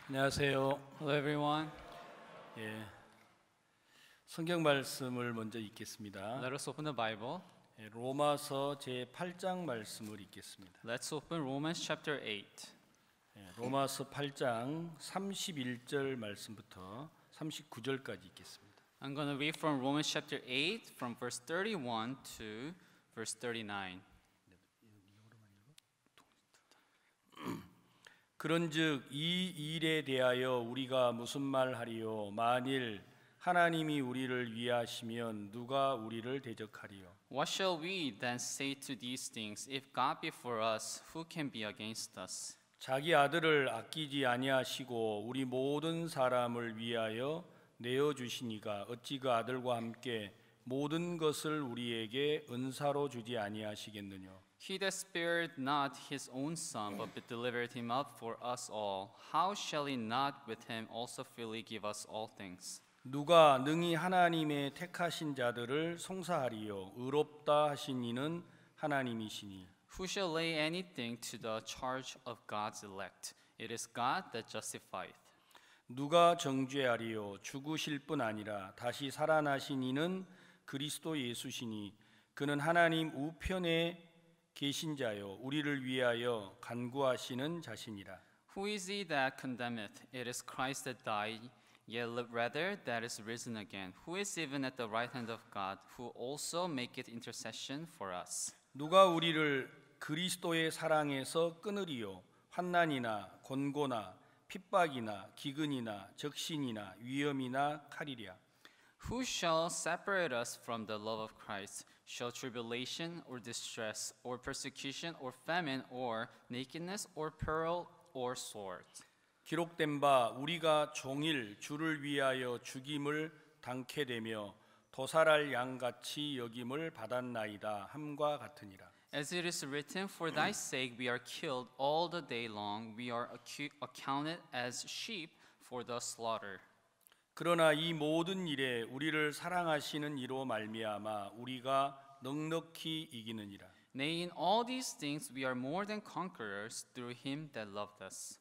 안녕하세요. Hello everyone. 예, 성경 말씀을 먼저 읽겠습니다. Let us open the Bible. 예, 로마서 제 8장 말씀을 읽겠습니다. Let's open Romans chapter 8. 예, 로마서 8장 31절 말씀부터 39절까지 읽겠습니다. I'm going to read from Romans chapter 8 from verse 31 to verse 39. 그런즉 이 일에 대하여 우리가 무슨 말하리요? 만일 하나님이 우리를 위하시면 누가 우리를 대적하리요? What shall we then say to these things? If God be for us, who can be against us? 자기 아들을 아끼지 아니하시고 우리 모든 사람을 위하여 내어 주시니가 어찌 그 아들과 함께 모든 것을 우리에게 은사로 주지 아니하시겠느냐? He that spared not his own son, but delivered him up for us all, how shall he not with him also freely give us all things? 누가 능히 하나님의 택하신 자들을 송사하리요? 의롭다 하신 이는 하나님이시니. Who shall lay anything to the charge of God's elect? It is God that justifieth. 누가 정죄하리요? 죽으실 뿐 아니라 다시 살아나신 이는 그리스도 예수시니. 그는 하나님 우편에 계신 자요 우리를 위하여 간구하시는 자시니라. Who is he that condemneth? It is Christ that died, yet rather that is risen again. Who is even at the right hand of God, who also maketh intercession for us? 누가 우리를 그리스도의 사랑에서 끊으리요? 환난이나 곤고나 핍박이나 기근이나 적신이나 위험이나 칼이랴. Who shall separate us from the love of Christ? Shall tribulation or distress or persecution or famine or nakedness or peril or sword? 기록된 바 우리가 종일 주를 위하여 죽임을 당케 되며 도살할 양같이 여김을 받았나이다 함과 같으니라. As it is written, for thy sake we are killed all the day long, we are accounted as sheep for the slaughter. 그러나 이 모든 일에 우리를 사랑하시는 이로 말미암아 우리가 넉넉히 이기느니라. Nay, in all these things we are more than conquerors through him that loved us.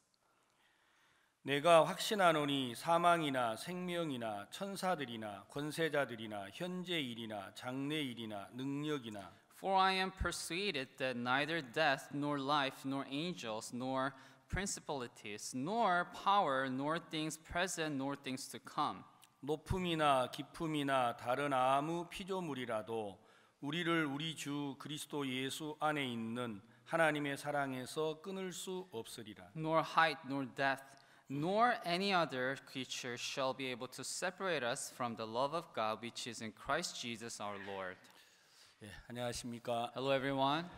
내가 확신하노니 사망이나 생명이나 천사들이나 권세자들이나 현재 일이나 장래 일이나 능력이나 For I am persuaded that neither death nor life nor angels nor principalities nor power nor things present nor things to come 높음이나 깊음이나 다른 아무 피조물이라도 우리를 우리 주 그리스도 예수 안에 있는 하나님의 사랑에서 끊을 수 없으리라. nor height nor depth nor any other creature shall be able to separate us from the love of God which is in Christ Jesus our Lord. 예, 안녕하십니까? Hello everyone.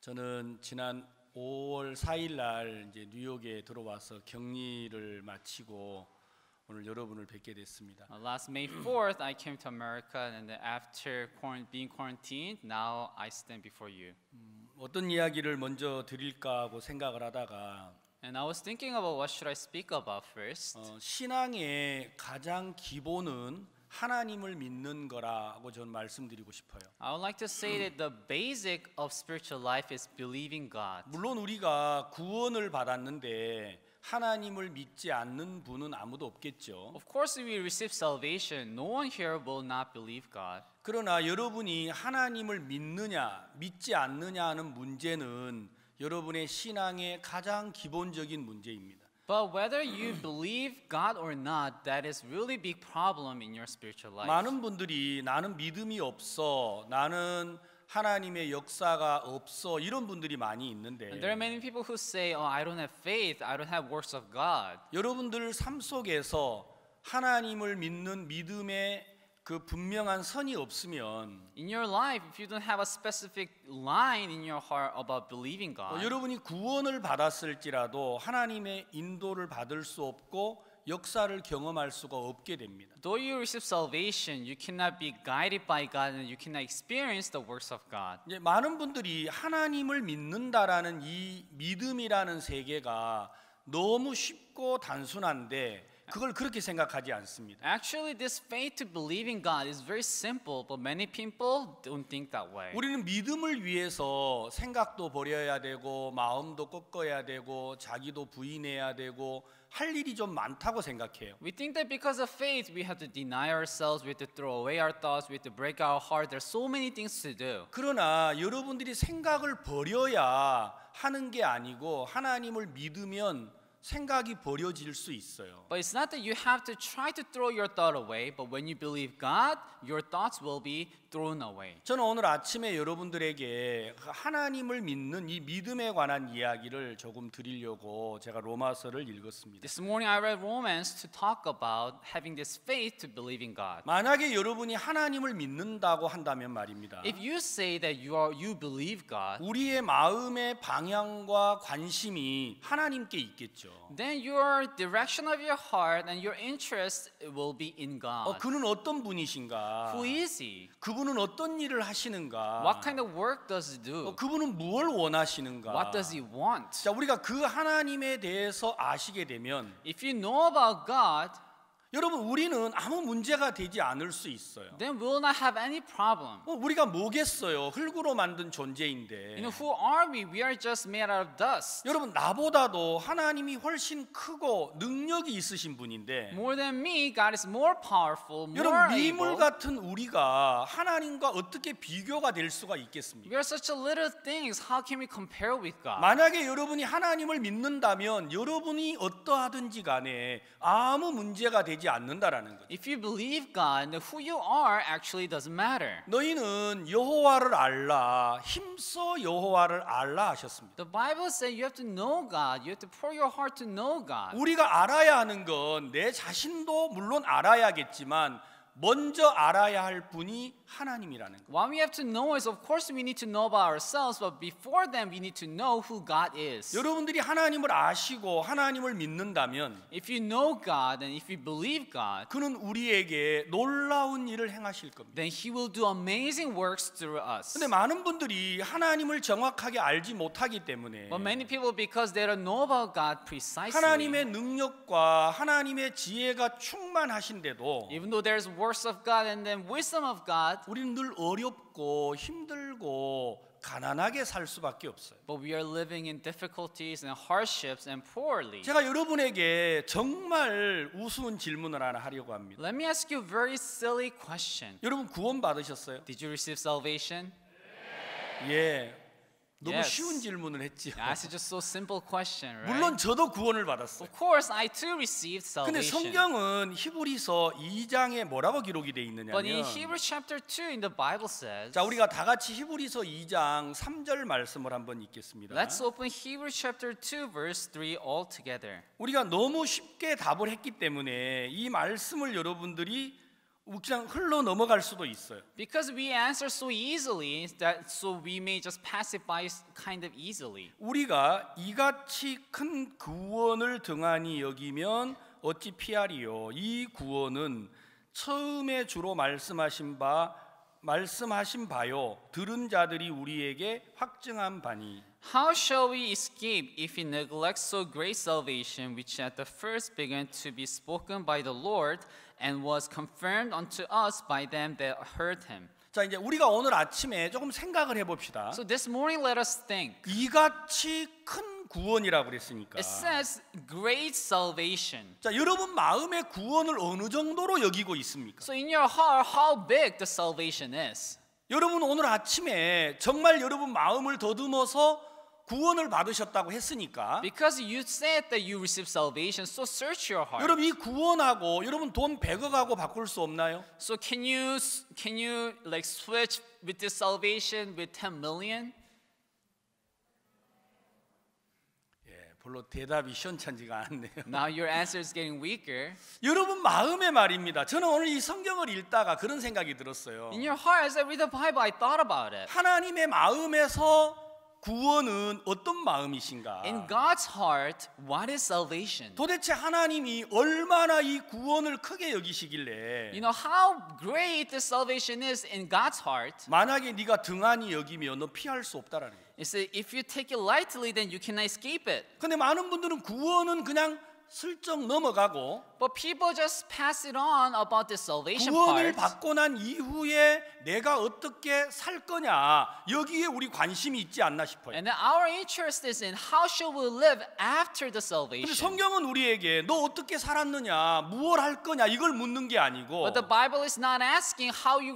저는 지난 5월 4일 날 이제 뉴욕에 들어와서 격리를 마치고 오늘 여러분을 뵙게 됐습니다. Last May 4th, I came to America, and then after being quarantined, now I stand before you. 어떤 이야기를 먼저 드릴까 하고 생각을 하다가 And I was thinking about what should I speak about first. 신앙의 가장 기본은 하나님을 믿는 거라고 저는 말씀드리고 싶어요. I would like to say that the basic of spiritual life is believing God. 물론 우리가 구원을 받았는데 하나님을 믿지 않는 분은 아무도 없겠죠. Of course, we receive salvation. No one here will not believe God. 그러나 여러분이 하나님을 믿느냐 믿지 않느냐 하는 문제는 여러분의 신앙의 가장 기본적인 문제입니다. But whether you believe God or not, that is really big problem in your spiritual life. 많은 분들이 나는 믿음이 없어, 나는 하나님의 역사가 없어 이런 분들이 많이 있는데 And there are many people who say, "Oh, I don't have faith. I don't have works of God." 여러분들 삶 속에서 하나님을 믿는 믿음의 그 분명한 선이 없으면 In your life, if you don't have a specific line in your heart about believing God, 여러분이 구원을 받았을지라도 하나님의 인도를 받을 수 없고 역사를 경험할 수가 없게 됩니다. though you receive salvation, you cannot be guided by God and you cannot experience the works of God. 이제 많은 분들이 하나님을 믿는다라는 이 믿음이라는 세계가 너무 쉽고 단순한데 그걸 그렇게 생각하지 않습니다. Actually, this faith to believe in God is very simple, but many people don't think that way. 우리는 믿음을 위해서 생각도 버려야 되고 마음도 꺾어야 되고 자기도 부인해야 되고 할 일이 좀 많다고 생각해요. We think that because of faith, we have to deny ourselves, we have to throw away our thoughts, we have to break our heart. There's so many things to do. 그러나 여러분들이 생각을 버려야 하는 게 아니고 하나님을 믿으면 생각이 버려질 수 있어요. But it's not that you have to try to throw your thought away, but when you believe God, your thoughts will be thrown away. 저는 오늘 아침에 여러분들에게 하나님을 믿는 이 믿음에 관한 이야기를 조금 드리려고 제가 로마서를 읽었습니다. This morning I read Romans to talk about having this faith to believe in God. 만약에 여러분이 하나님을 믿는다고 한다면 말입니다. If you say that you believe God, 우리의 마음의 방향과 관심이 하나님께 있겠죠. then your direction of your heart and your interest will be in God. 그는 어떤 분이신가? Who is He? 그분은 어떤 일을 하시는가? What kind of work does He do? 그분은 무엇을 원하시는가? What does He want? 자, 우리가 그 하나님에 대해서 아시게 되면 If you know about God, 여러분 우리는 아무 문제가 되지 않을 수 있어요. then we will not have any problem. 우리가 뭐겠어요? 흙으로 만든 존재인데. You know, who are we? We are just made out of dust. 여러분 나보다도 하나님이 훨씬 크고 능력이 있으신 분인데 More than me, God is more powerful, more 여러분 미물 able. 같은 우리가 하나님과 어떻게 비교가 될 수가 있겠습니까? We are such a little things. How can we compare with God? 만약에 여러분이 하나님을 믿는다면 여러분이 어떠하든지 간에 아무 문제가 되지 않는다라는 거죠. If you believe God, then who you are actually doesn't matter. 너희는 여호와를 알라 힘써 여호와를 알라 하셨습니다. The Bible says you have to know God. You have to pour your heart to know God. 우리가 알아야 하는 건 내 자신도 물론 알아야겠지만 먼저 알아야 할 분이 하나님이라는 거. What we have to know is, of course, we need to know about ourselves, but before then, we need to know who God is. 여러분들이 하나님을 아시고 하나님을 믿는다면 If you know God and if you believe God, 그는 우리에게 놀라운 일을 행하실 겁니다. then He will do amazing works through us. 근데 많은 분들이 하나님을 정확하게 알지 못하기 때문에 But many people, because they don't know about God precisely, 하나님의 능력과 하나님의 지혜가 충만하신데도 even though there's works of God and then wisdom of God, 우리는 늘 어렵고 힘들고 가난하게 살 수밖에 없어요. but we are living in difficulties and hardships and poorly. 제가 여러분에게 정말 우스운 질문을 하나 하려고 합니다. Let me ask you a very silly question. 여러분 구원 받으셨어요? Did you receive salvation? 예. 너무 Yes. 쉬운 질문을 했지요. That's just so simple question, right? 물론 저도 구원을 받았어요. Of course, I too received 근데 salvation. 성경은 히브리서 2장에 뭐라고 기록이 돼 But in 있느냐면 Hebrews chapter 2 in the Bible says, 자, 우리가 다 같이 히브리서 2장 3절 말씀을 한번 읽겠습니다. let's open Hebrews chapter 2 verse 3 all together. 우리가 너무 쉽게 답을 했기 때문에 이 말씀을 여러분들이 그냥 흘러 넘어갈 수도 있어요. Because we answer so easily that so we may just pass it by kind of easily. 우리가 이같이 큰 구원을 등한히 여기면 어찌 피하리요? 이 구원은 처음에 주로 말씀하신 바요 들은 자들이 우리에게 확증한 바니. How shall we escape if we neglect so great salvation, which at the first began to be spoken by the Lord and was confirmed unto us by them that heard him? 자, 이제 우리가 오늘 아침에 조금 생각을 해봅시다. So this morning, let us think. 이같이 큰 구원이라고 그랬으니까. It says great salvation. 자, 여러분 마음의 구원을 어느 정도로 여기고 있습니까? So in your heart, how big the salvation is? 여러분 오늘 아침에 정말 여러분 마음을 더듬어서 구원을 받으셨다고 했으니까 Because you said that you received salvation, so search your heart. 여러분 이 구원하고 여러분 돈 100억하고 바꿀 수 없나요? So can you like switch with this salvation with 10 million? 예, 별로 대답이 시원찮지가 않네요. Now your answer is getting weaker. 여러분 마음의 말입니다. 저는 오늘 이 성경을 읽다가 그런 생각이 들었어요. In your heart, as I read the Bible, I thought about it. 하나님의 마음에서 구원은 어떤 마음이신가? In God's heart, what is salvation? 도대체 하나님이 얼마나 이 구원을 크게 여기시길래 You know how great this salvation is in God's heart. 만약에 네가 등한히 여기면 너 피할 수 없다라는 거예요. It's that if you take it lightly, then you cannot escape it. 근데 많은 분들은 구원은 그냥 슬쩍 넘어가고 But people just pass it on about the salvation 구원을 part. 받고 난 이후에 내가 어떻게 살 거냐 여기에 우리 관심이 있지 않나 싶어요. And then our interest is in how should we live after the 근데 salvation. 성경은 우리에게 너 어떻게 살았느냐, 무엇 할 거냐 이걸 묻는 게 아니고 But the Bible is not asking how you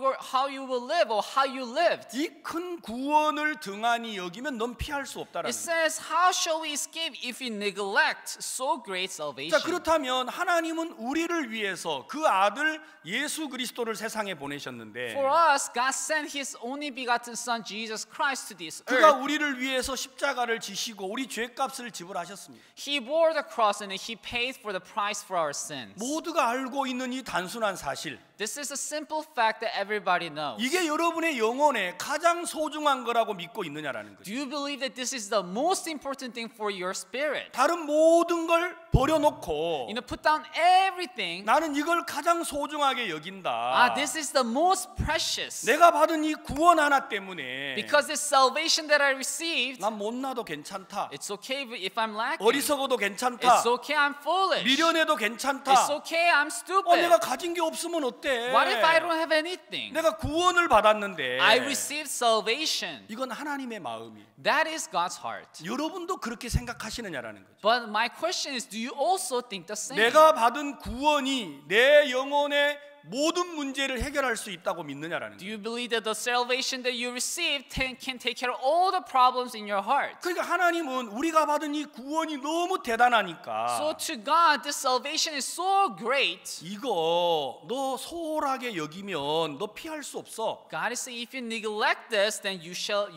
will live or how you lived. 이 큰 구원을 등한히 여기면 넌 피할 수 없다라는 It 거예요. says, how shall we escape if we neglect so great 자, salvation? 그렇다면 하나님은 우리를 위해서 그 아들 예수 그리스도를 세상에 보내셨는데 For us, God sent His only begotten Son, Jesus Christ, to this 그가 earth. 우리를 위해서 십자가를 지시고 우리 죄값을 지불하셨습니다. He bore the cross and He paid for the price for our sins. 모두가 알고 있는 이 단순한 사실, This is a simple fact that everybody knows. 이게 여러분의 영혼에 가장 소중한 거라고 믿고 있느냐라는 거죠. Do you believe that this is the most important thing for your spirit? 다른 모든 걸 버려놓고 Put down everything. 나는 이걸 가장 소중하게 여긴다. This is the most precious. 내가 받은 이 구원 하나 때문에 Because this salvation that I received, 난 못나도 괜찮다. it's okay if I'm lacking. 어리석어도 괜찮다. It's okay I'm foolish. 미련해도 괜찮다. It's okay I'm stupid. 내가 가진 게 없으면 어때? What if I don't have anything? 내가 구원을 받았는데 I received salvation. 이건 하나님의 마음이. That is God's heart. 여러분도 그렇게 생각하시느냐라는 거죠. But my question is, do you also think the same? 내가 받은 구원이 내 영혼의 모든 문제를 해결할 수 있다고 믿느냐라는 Do 거예요. you believe that the salvation that you received can take care of all the problems in your heart? 그러니까 하나님은 우리가 받은 이 구원이 너무 대단하니까 So to God, this salvation is so great. 이거 너 소홀하게 여기면 너 피할 수 없어. God is saying, if you neglect this, then you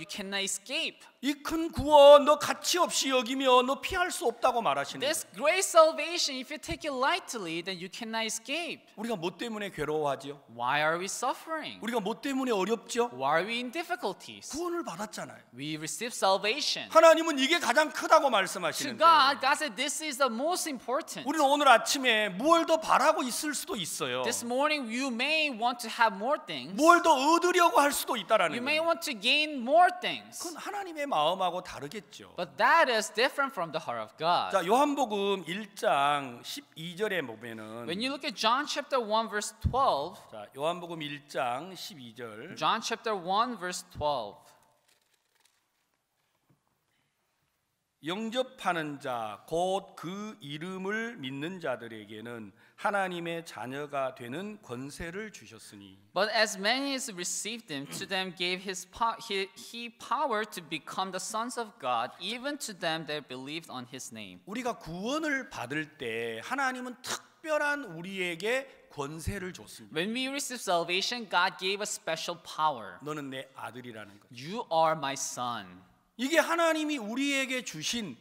cannot escape. 이 큰 구원 너 가치 없이 여기면 너 피할 수 없다고 말하시는 거예요. This great salvation, if you take it lightly, then you cannot escape. 우리가 뭐 때문에 괴로워하죠? Why are we suffering? 우리가 뭐 때문에 어렵죠? Why are we in difficulties? 구원을 받았잖아요. We receive salvation. 하나님은 이게 가장 크다고 To 말씀하시는데 God, God said this is the most important. 우리는 오늘 아침에 무엇 더 바라고 있을 수도 있어요. This morning you may want to have more things. 뭘 더 얻으려고 할 수도 You 있다라는 may 거예요. want to gain more things. 그건 하나님의 마음하고 다르겠죠. But that is different from the heart of God. 자, 요한복음 1장 12절에 보면은 When you look at John chapter 1 verse 12, 자, 요한복음 1장 12절 John chapter 1 verse 12. 영접하는 자 곧 그 이름을 믿는 자들에게는 하나님의 자녀가 되는 권세를 주셨으니 But as many as received him, to them gave he power to become the sons of God, even to them that believed on his name. 우리가 구원을 받을 때 하나님은 특별한 우리에게 권세를 줬습니다. When we receive salvation, God gave us special power. 너는 내 아들이라는 것. You are my son. 이게 하나님이 우리에게 주신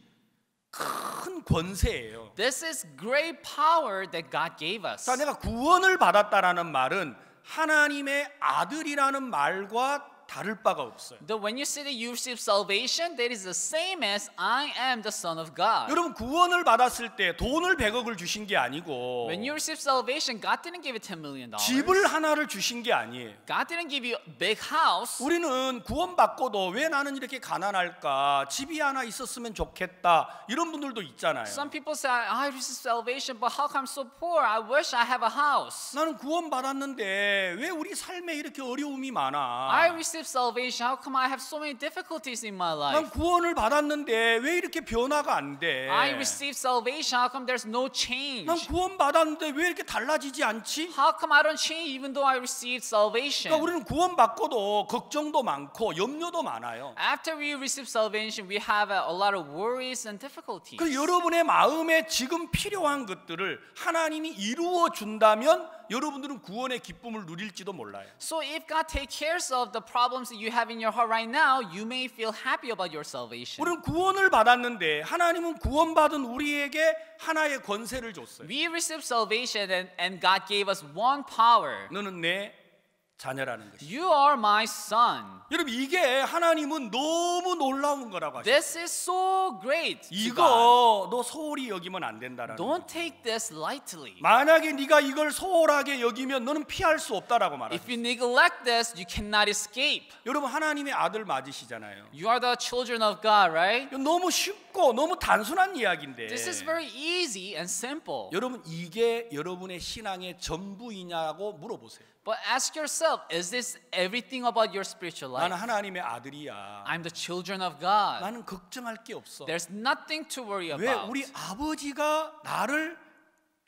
큰 권세예요. This is great power that God gave us. 자, 내가 구원을 받았다라는 말은 하나님의 아들이라는 말과 다를 바가 없어요. When you say that you receive salvation, that is the same as I am the son of God. 여러분 구원을 받았을 때 돈을 100억을 주신 게 아니고 When you receive salvation, God didn't give you $10 million. 집을 하나를 주신 게 아니에요. God didn't give you a big house. 우리는 구원받고도 왜 나는 이렇게 가난할까? 집이 하나 있었으면 좋겠다. 이런 분들도 있잖아요. Some people say, I received salvation, but how come I'm so poor? I wish I have a house. 나는 구원받았는데 왜 우리 삶에 이렇게 어려움이 많아? I received salvation. How come I have so many difficulties in my 난 life? 구원을 받았는데 왜 이렇게 변화가 안 돼? I received salvation. How come there's no 난 change? 구원받았는데 왜 이렇게 달라지지 않지? How come I don't change even though I received salvation? 그러니까 우리는 구원받고도 걱정도 많고 염려도 많아요. After we receive salvation, we have a lot of worries and difficulties. 그 여러분의 마음에 지금 필요한 것들을 하나님이 이루어 준다면 여러분들은 구원의 기쁨을 누릴지도 몰라요. So if God takes care of the problems that you have in your heart right now, you may feel happy about your salvation. 우리는 구원을 받았는데 하나님은 구원받은 우리에게 하나의 권세를 줬어요. We received salvation and God gave us one power. 너는 내 자녀라는 것이죠. You are my son. 여러분 이게 하나님은 너무 놀라운 거라고 하시죠. This is so great to God. 이거 너 소홀히 여기면 안 된다라는 Don't 거예요. take this lightly. 만약에 네가 이걸 소홀하게 여기면 너는 피할 수 없다라고 말하죠. If you neglect this, you cannot escape. 여러분 하나님의 아들 맞으시잖아요. You are the children of God, right? 이거 너무 쉽고 너무 단순한 이야기인데 This is very easy and simple. 여러분 이게 여러분의 신앙의 전부이냐고 물어보세요. But ask yourself, is this everything about your spiritual 나는 life? 하나님의 아들이야. I'm the children of God. 나는 걱정할 게 없어. There's nothing to worry 왜 about. 우리 아버지가 나를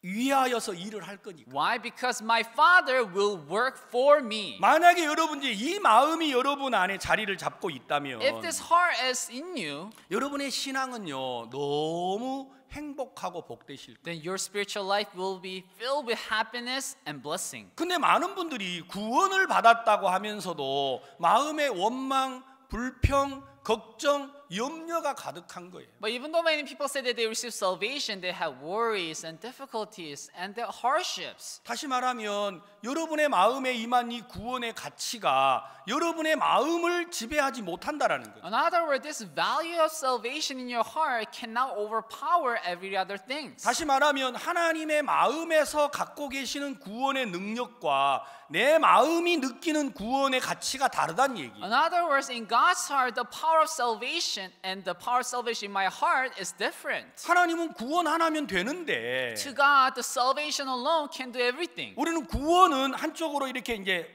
위하여서 일을 할 거니까. Why? Because my Father will work for me. 만약에 여러분이 이 마음이 여러분 안에 자리를 잡고 있다면 If this heart is in you, 여러분의 신앙은요 너무 행복하고 복되실 거예요. then your spiritual life will be filled with happiness and blessing. 근데 많은 분들이 구원을 받았다고 하면서도 마음의 원망, 불평, 걱정, 염려가 가득한 거예요. But even though many people say that they receive salvation, they have worries and difficulties and their hardships. 다시 말하면 여러분의 마음에 임한 이 구원의 가치가 여러분의 마음을 지배하지 못한다라는 거예요. In other words, this value of salvation in your heart cannot overpower every other thing. 다시 말하면 하나님의 마음에서 갖고 계시는 구원의 능력과 내 마음이 느끼는 구원의 가치가 다르다는 얘기예요. In other words, in God's heart, the power of salvation and the power of salvation in my heart is different. 하나님은 구원 하나면 되는데 To God, the salvation alone can do everything. 우리는 구원은 한쪽으로 이렇게 이제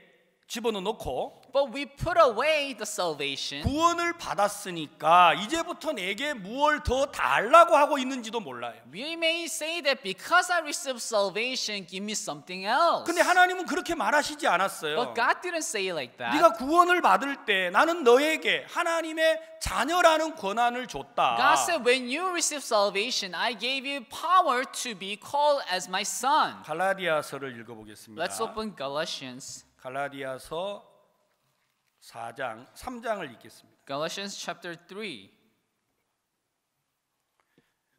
집어넣고 But we put away the salvation. 구원을 받았으니까 이제부터 내게 무엇을 더 달라고 하고 있는지도 몰라요. We may say that because I received salvation, give me something else. 근데 하나님은 그렇게 말하시지 않았어요. But God didn't say it like that. 네가 구원을 받을 때 나는 너에게 하나님의 자녀라는 권한을 줬다. God said, when you receive salvation, I gave you power to be called as my son. 갈라디아서를 읽어보겠습니다. Let's open Galatians. 갈라디아서 3장을 읽겠습니다. Galatians chapter 3.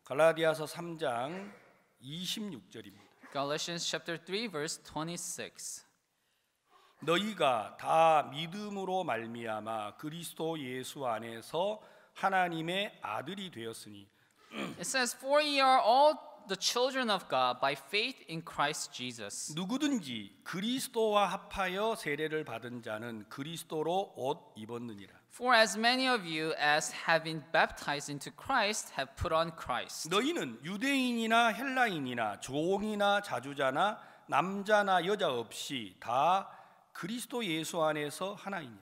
갈라디아서 3장 26절입니다. Galatians chapter 3 verse 26. 너희가 다 믿음으로 말미암아 그리스도 예수 안에서 하나님의 아들이 되었으니 It says, for ye are all the children of God by faith in Christ Jesus. 누구든지 그리스도와 합하여 세례를 받은 자는 그리스도로 옷 입었느니라. For as many of you as have been baptized into Christ have put on Christ. 너희는 유대인이나 헬라인이나 종이나 자주자나 남자나 여자 없이 다 그리스도 예수 안에서 하나이니라.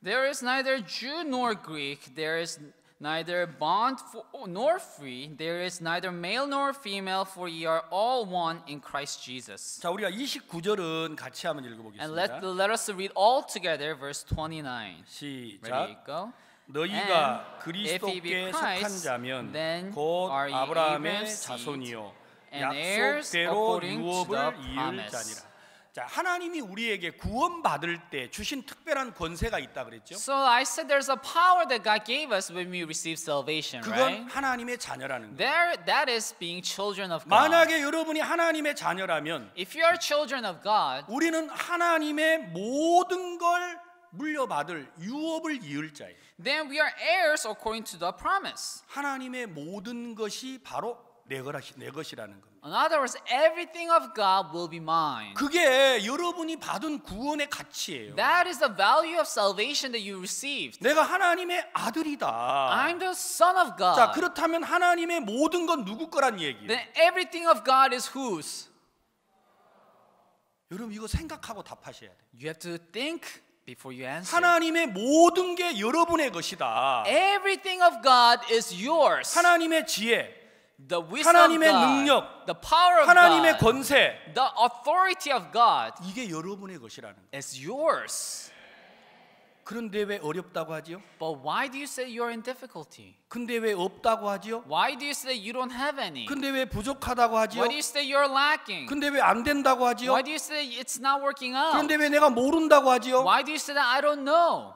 There is neither Jew nor Greek, there is neither bond nor free, there is neither male nor female, for ye are all one in Christ Jesus. 자, 우리가 29절은 같이 한번 And 읽어보겠습니다. let us read all together verse 29. Ready, 시작. go. 너희가 And 그리스도께 if ye be 속한 Christ, 자면 then 곧 are ye 아브라함의 Abraham's seed, 자손이요 and heirs 약속대로 according to 유업을 the 이을 promise. 자니라. 자, 하나님이 우리에게 구원 받을 때 주신 특별한 권세가 있다 그랬죠? So I said there's a power that God gave us when we receive salvation, 그건 right? 하나님의 자녀라는 거예요. That is being children of God. 만약에 여러분이 하나님의 자녀라면 If you are children of God, 우리는 하나님의 모든 걸 물려받을 유업을 이을 자예요. then we are heirs according to the promise. 하나님의 모든 것이 바로 내 것이라는 겁니다. In other words, everything of God will be mine. 그게 여러분이 받은 구원의 가치예요. That is the value of salvation that you received. 내가 하나님의 아들이다. I'm the son of God. 자, 그렇다면 하나님의 모든 건 누구 거란 얘기예요? Then everything of God is whose? 여러분 이거 생각하고 답하셔야 돼요. You have to think before you answer. 하나님의 모든 게 여러분의 것이다. Everything of God is yours. 하나님의 지혜, The wisdom of 하나님의 God, 능력, the power of 하나님의 God, 권세, the authority of God 이게 여러분의 것이라는 거예요. is yours. 그런데 왜 어렵다고 하지요? But why do you say you're in difficulty? 근데 왜 없다고 하지요? Why do you say you don't have any? 근데 왜 부족하다고 하지요? Why do you say you're lacking? 근데 왜 안 된다고 하지요? Why do you say it's not working out? 그런데 왜 내가 모른다고 하지요? Why do you say that I don't know?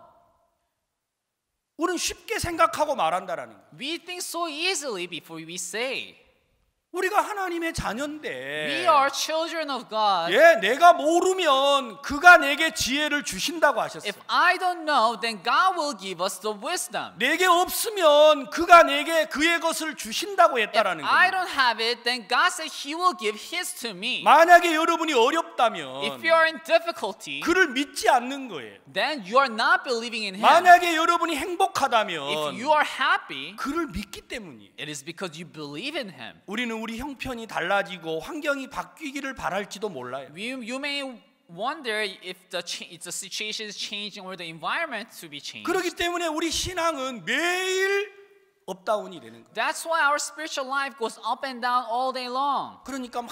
우리는 쉽게 생각하고 말한다라는 거예요. We think so easily before we say. 우리가 하나님의 자녀인데 We are children of God. 예, 내가 모르면 그가 내게 지혜를 주신다고 하셨어요. If I don't know, then God will give us the wisdom. 내게 없으면 그가 내게 그의 것을 주신다고 If 했다라는 I 거예요. don't have it, then God said He will give His to me. 만약에 여러분이 어렵다면 If you are in difficulty, 그를 믿지 않는 거예요. then you are not believing in Him. 만약에 여러분이 If 행복하다면 you are happy, 그를 믿기 때문이에요. it is because you believe in Him. 우리는 우리 형편이 달라지고 환경이 바뀌기를 바랄지도 몰라요. You may wonder if the situation is changing or the environment to be changed. 그렇기 때문에 우리 신앙은 매일 업다운이 되는 거예요. That's why our spiritual life goes up and down all day long. 그러니까 막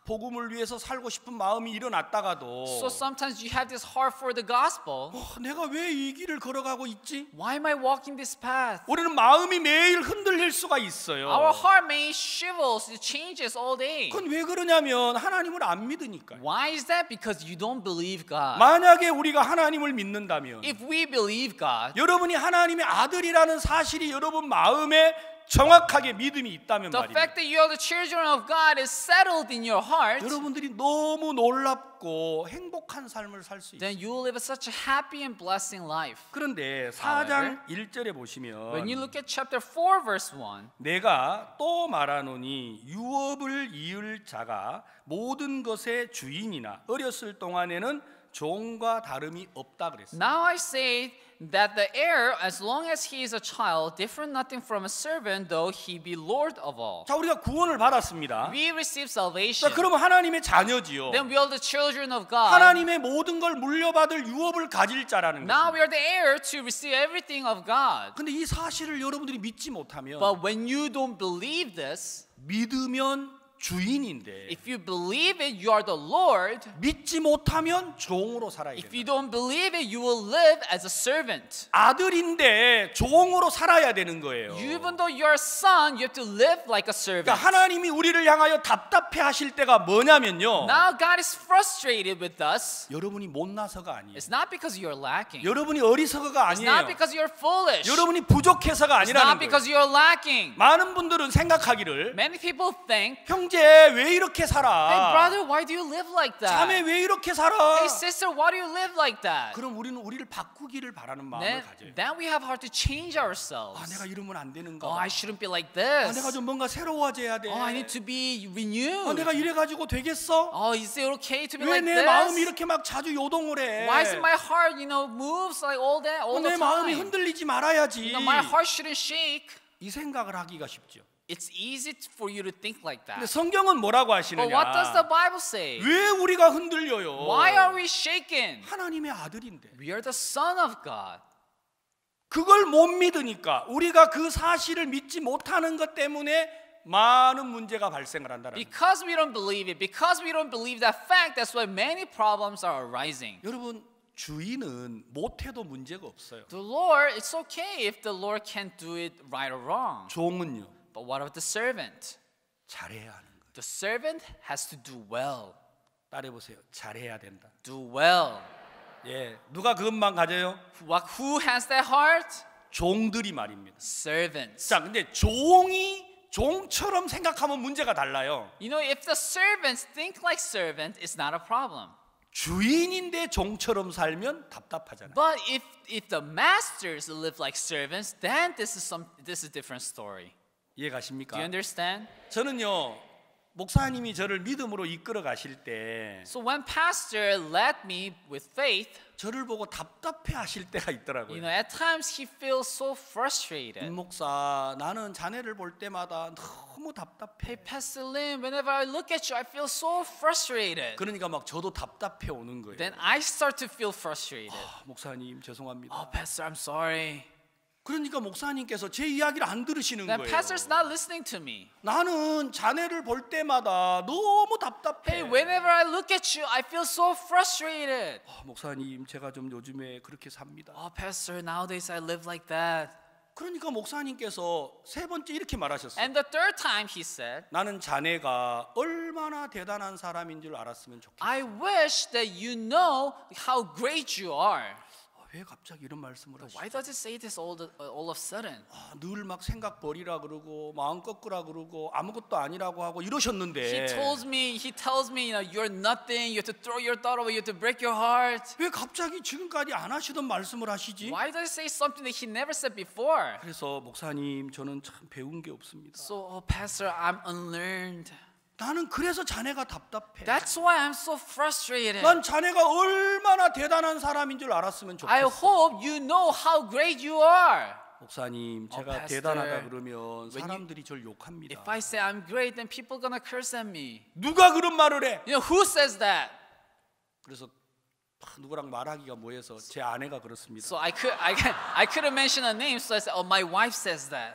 복음을 위해서 살고 싶은 마음이 일어났다가도 So sometimes you have this heart for the gospel. 내가 왜 이 길을 걸어가고 있지? Why am I walking this path? 우리는 마음이 매일 흔들릴 수가 있어요. Our heart may shivels, it changes all day. 그건 왜 그러냐면 하나님을 안 믿으니까요. Why is that? Because you don't believe God. 만약에 우리가 하나님을 믿는다면 If we believe God, 여러분이 하나님의 아들이라는 사실이 여러분 마음에 정확하게 믿음이 있다면 the 말입니다. fact that you are the children of God is settled in your heart, 여러분들이 너무 놀랍고 행복한 삶을 살 수 있어요. then you will live such a happy and blessing life. 그런데 4장 1절에 보시면 When you look at chapter 4 verse 1, 내가 또 말하노니 유업을 이을 자가 모든 것의 주인이나 어렸을 동안에는 종과 다름이 없다 그랬어요. now I say that the heir, as long as he is a child, different nothing from a servant, though he be Lord of all. 자, 우리가 구원을 받았습니다. We receive 자, salvation. 그러면 하나님의 자녀지요. Then we are the children of God. 하나님의 모든 걸 물려받을 유업을 가질 자라는 Now 것입니다. we are the heir to receive everything of God. 근데 이 사실을 여러분들이 믿지 못하면 But when you don't believe this, 믿으면 주인인데 if you believe it, you are the Lord. 믿지 못하면 종으로 살아야 If 된다. you don't believe it, you will live as a servant. 아들인데 종으로 살아야 되는 거예요. Even though you're a son, you have to live like a servant. 그러니까 하나님이 우리를 향하여 답답해 하실 때가 뭐냐면요. Now God is frustrated with us. 여러분이 못나서가 아니에요. It's not because you're lacking. 여러분이 어리석어가 It's not 아니에요. because you're foolish. 여러분이 부족해서가 It's not 아니라는 because 거예요. you're lacking. 많은 분들은 생각하기를 Many people think, 형제 왜 이렇게 hey 살아? brother, why do you live like 자매 that? 왜 이렇게 살아? Hey sister, why do you live like that? 그럼 우리는 우리를 바꾸기를 바라는 마음을 가져요. Then we have heart to change 아, ourselves. 내가 이러면 안 되는가? Oh, I shouldn't be like 아, this. 내가 좀 뭔가 새로워져야 돼. Oh, I need to be 아, renewed. 내가 이래 가지고 되겠어? Oh, is it okay to be 왜 like 내 마음이 this? 이렇게 막 자주 요동을 해? Why is it my heart, moves like all that, all 내 the 마음이 time? 흔들리지 말아야지. My heart shouldn't shake. 이 생각을 하기가 쉽죠. It's easy for you to think like 근데 that. 성경은 뭐라고 But what does 하시느냐? the Bible say? 왜 우리가 흔들려요? Why are we shaken? 하나님의 아들인데. We are the son of God. 그걸 못 믿으니까 우리가 그 사실을 믿지 못하는 것 때문에 많은 문제가 발생을 한다는 거예요. Because we don't believe it, because we don't believe that fact, that's why many problems are arising. 여러분 주인은 못해도 문제가 없어요. The Lord, it's okay if the Lord can't do it right or wrong. 종은요 But what about the servant? 잘해야 하는 거예요. The servant has to do well. 따라해 보세요. 잘해야 된다. Do well. 예, 누가 그것만 가져요? Who has that heart? 종들이 말입니다. Servants. 자, 근데 종이 종처럼 생각하면 문제가 달라요. If the servants think like servant, it's not a problem. 주인인데 종처럼 살면 답답하잖아요. But if the masters live like servants, then this is a different story. 이해 Do you 가십니까? understand? 저는요 목사님이 저를 믿음으로 이끌어 가실 때 So when pastor led me with faith, 저를 보고 답답해 하실 때가 있더라고요. at times he feels so frustrated. 목사, 나는 자네를 볼 때마다 너무 답답해. Hey, Pastor Lim, whenever I look at you, I feel so frustrated. 그러니까 막 저도 답답해 오는 거예요. Then I start to feel frustrated. 목사님 죄송합니다. Oh, Pastor, I'm sorry. 그러니까 목사님께서 제 이야기를 안 들으시는 Then 거예요. Pastor's not listening to me. 나는 자네를 볼 때마다 너무 답답해. Hey, whenever I look at you, I feel so frustrated. 목사님, 제가 좀 요즘에 그렇게 삽니다. Oh, Pastor, nowadays I live like that. 그러니까 목사님께서 세 번째 이렇게 말하셨어요. And the third time he said, 나는 자네가 얼마나 대단한 사람인 줄 알았으면 좋겠어. I wish that you know how great you are. 왜 갑자기 이런 말씀을 하시죠? Why does it say this all of a sudden? 늘 막 생각 버리라 그러고 마음 꺾으라 그러고 아무것도 아니라고 하고 이러셨는데 He tells me, you're nothing. You have to throw your thought away. You have to break your heart. 왜 갑자기 지금까지 안 하시던 말씀을 하시지? Why does it say something that he never said before? 그래서 목사님 저는 참 배운 게 없습니다. So, Pastor, I'm unlearned. 나는 그래서 자네가 답답해. That's why I'm so frustrated. 난 자네가 얼마나 대단한 사람인 줄 알았으면 I 좋겠어. hope you know how great you are. 목사님 제가 Pastor, 대단하다 그러면 사람들이 절 욕합니다. If I say I'm great, then people gonna curse at me. 누가 그런 말을 해? You know, who says that? 그래서 누구랑 말하기가 뭐해서 제 아내가 그렇습니다. So I couldn't mention a name, so I said, oh, my wife says that.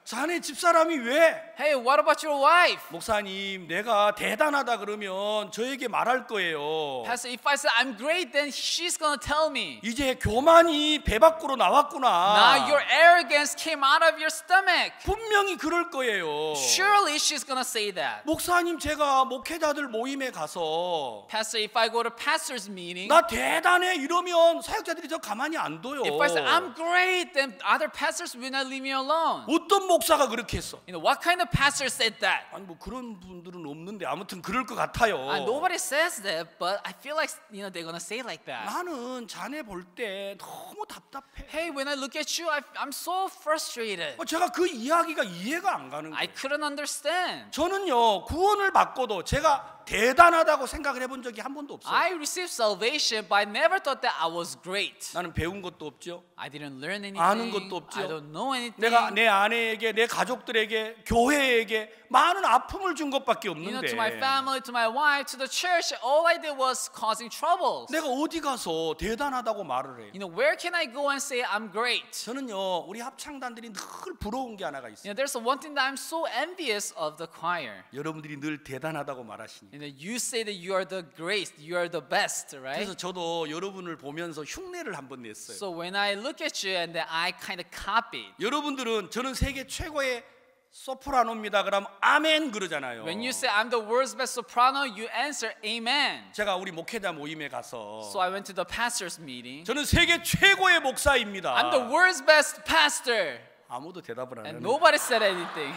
자네 집사람이 왜? Hey, what about your wife? 목사님 내가 대단하다 그러면 저에게 말할 거예요. Pastor, if I say I'm great, then she's gonna tell me. 이제 교만이 배 밖으로 나왔구나. Now your arrogance came out of your stomach. 분명히 그럴 거예요. Surely she's gonna say that. 목사님 제가 목회자들 모임에 가서 Pastor, if I go to pastor's meeting, 나 대단해 이러면 사역자들이 저 가만히 안 둬요. if I say I'm great, then other pastors will not leave me alone. 어떤 목사가 그렇게 했어? You know, what kind of pastor said that? 아니 뭐 그런 분들은 없는데 아무튼 그럴 것 같아요. Nobody says that, but I feel like they're gonna say like that. 나는 자네 볼 때 너무 답답해. Hey, when I look at you, I'm so frustrated. 제가 그 이야기가 이해가 안 가는 I 거예요. couldn't understand. 저는요 구원을 받고도 제가 대단하다고 생각을 해본 적이 한 번도 없어요. I received salvation, but I never thought that I was great. 나는 배운 것도 없죠. I didn't learn anything. 아는 것도 없죠. I don't know anything. 내가 내 아내에게, 내 가족들에게, 교회에게 많은 아픔을 준 것밖에 You know, 없는데 to my family, to my wife, to the church, all I did was causing troubles. 내가 어디 가서 대단하다고 말을 해? You know, where can I go and say I'm great? 저는요 우리 합창단들이 늘 부러운 게 하나가 You 있어요. know, there's one thing that I'm so envious of the choir. 여러분들이 늘 대단하다고 말하시니. You know, you say that you are the great, you are the best, right? 그래서 저도 여러분을 보면서 흉내를 한번 냈어요. So when I look at you and then I kind of copied. 여러분들은 저는 세계 최고의 소프라노입니다. 그럼 아멘 그러잖아요. When you say I'm the world's best soprano, you answer amen. 제가 우리 목회자 모임에 가서 So I went to the pastor's meeting. 저는 세계 최고의 목사입니다. I'm the world's best pastor. 아무도 대답을 안 And 하는. nobody said anything.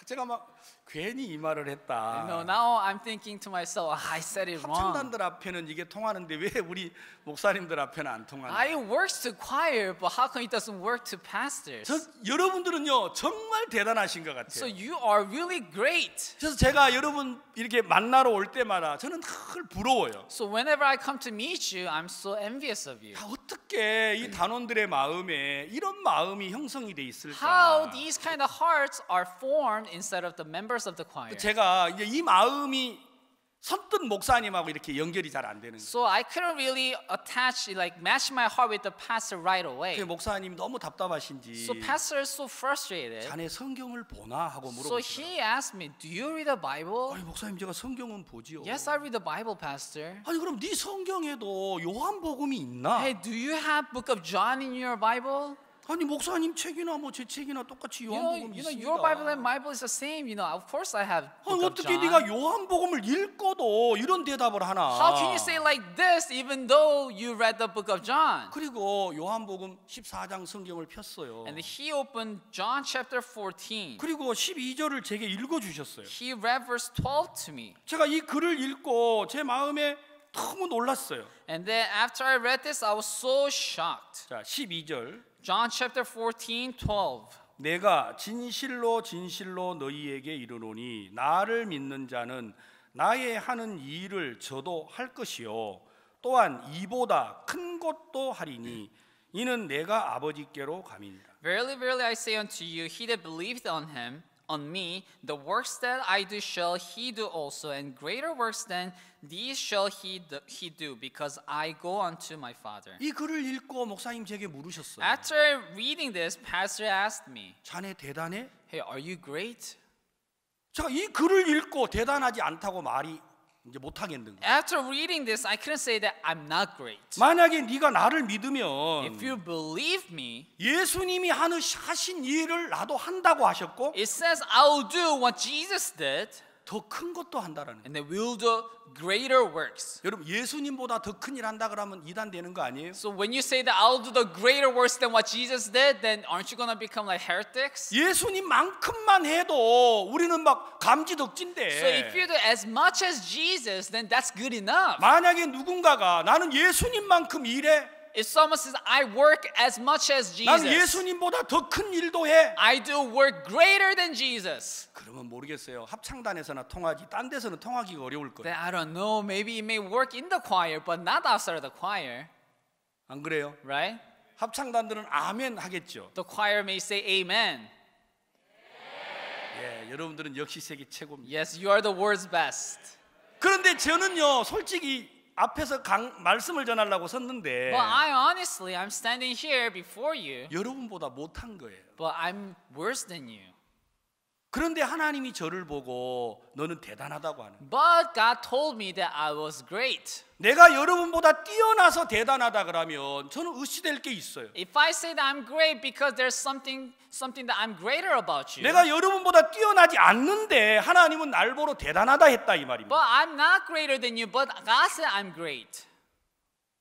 제가 막 괜히 이 말을 했다. No, now I'm thinking to myself, I said it wrong. 합창단들 앞에는 이게 통하는데 왜 우리 목사님들 앞에는 안 통하나? It works to choir, but how come it doesn't work to pastors? 여러분들은요 정말 대단하신 것 So 같아요. you are really great. 그래서 제가 여러분 이렇게 만나러 올 때마다 저는 늘 부러워요. So whenever I come to meet you, I'm so envious of you. 어떻게 이 단원들의 마음에 이런 마음이 형성이 돼 있을까? How these kind of hearts are formed inside of the members of the choir. 제가 이제 이 마음이 선뜻 목사님하고 이렇게 연결이 잘 안 되는 거예요. So I couldn't really match my heart with the pastor right away. 그 목사님이 너무 답답하신지 So pastor is so frustrated. 자네 성경을 보나 하고 So 물어보시더라고요. he asked me, "Do you read the Bible?" 아니 목사님 제가 성경은 보지요. Yes, I read the Bible, pastor. 아니 그럼 네 성경에도 요한복음이 있나? Hey, do you have Book of John in your Bible? 아니 목사님 책이나 뭐 제 책이나 똑같이 요한복음이 You know, 있습니다. your Bible and my Bible is the same. You know, of course I have 아니 Book of 어떻게 John. 네가 요한복음을 읽고도 이런 대답을 하나? How can you say like this even though you read the Book of John? 그리고 요한복음 14장 성경을 폈어요. And he opened John chapter 14. 그리고 12절을 제게 읽어 주셨어요. He read verse 12 to me. 제가 이 글을 읽고 제 마음에 너무 놀랐어요. And then after I read this, I was so shocked. 자, 12절. John chapter 14, 12. 내가 진실로 진실로 너희에게 이르노니 나를 믿는 자는 나의 하는 이 일을 저도 할 것이요 또한 이보다 큰 것도 하리니 이는 내가 아버지께로 감이니라. Verily, verily, I say unto you, he that believeth on me, the works that I do shall he do also, and greater works than these shall he do, because I go unto my Father. 이 글을 읽고 목사님 제게 물으셨어요. After reading this, pastor asked me, 자네 대단해? "Hey, are you great?" 제가 이 글을 읽고 대단하지 않다고 말이 이제 못 하겠는 거예요. After reading this, I couldn't say that I'm not great. 만약에 네가 나를 믿으면 If you believe me, 예수님이 하신 일을 나도 한다고 하셨고 it says I will do what Jesus did. 더 큰 것도 한다라는 거예요. And they will do greater works. 여러분 예수님보다 더 큰 일 한다 그러면 이단 되는 거 아니에요? So when you say that I'll do the greater works than what Jesus did, then aren't you going to become like heretics? 예수님만큼만 해도 우리는 막 So if 감지덕진데 you do as much as Jesus, then that's good enough. 만약에 누군가가 나는 예수님만큼 일해, If someone says, I work as much as 난 Jesus, 예수님보다 더 큰 일도 해, I do work greater than Jesus, 그러면 모르겠어요. 합창단에서나 통하지 딴 데서는 통하기가 어려울 then 거예요. I don't know, maybe it may work in the choir, but not outside of the choir, 안 그래요? right? 합창단들은 아멘 하겠죠. The choir may say amen. 예, 여러분들은 역시 세계 최고입니다. Yes, you are the world's best. 그런데 저는요, 솔직히 앞에서 말씀을 전하려고 섰는데 But I'm standing here before you, 여러분보다 못한 거예요. but I'm worse than you. 그런데 하나님이 저를 보고 너는 대단하다고 하는 거예요. But God told me that I was great. 내가 여러분보다 뛰어나서 대단하다 그러면 저는 의시될 게 있어요. If I say that I'm great because there's something that I'm greater about you, 내가 여러분보다 뛰어나지 않는데 하나님은 날 보러 대단하다 했다 이 말입니다. but I'm not greater than you, but God said I'm great.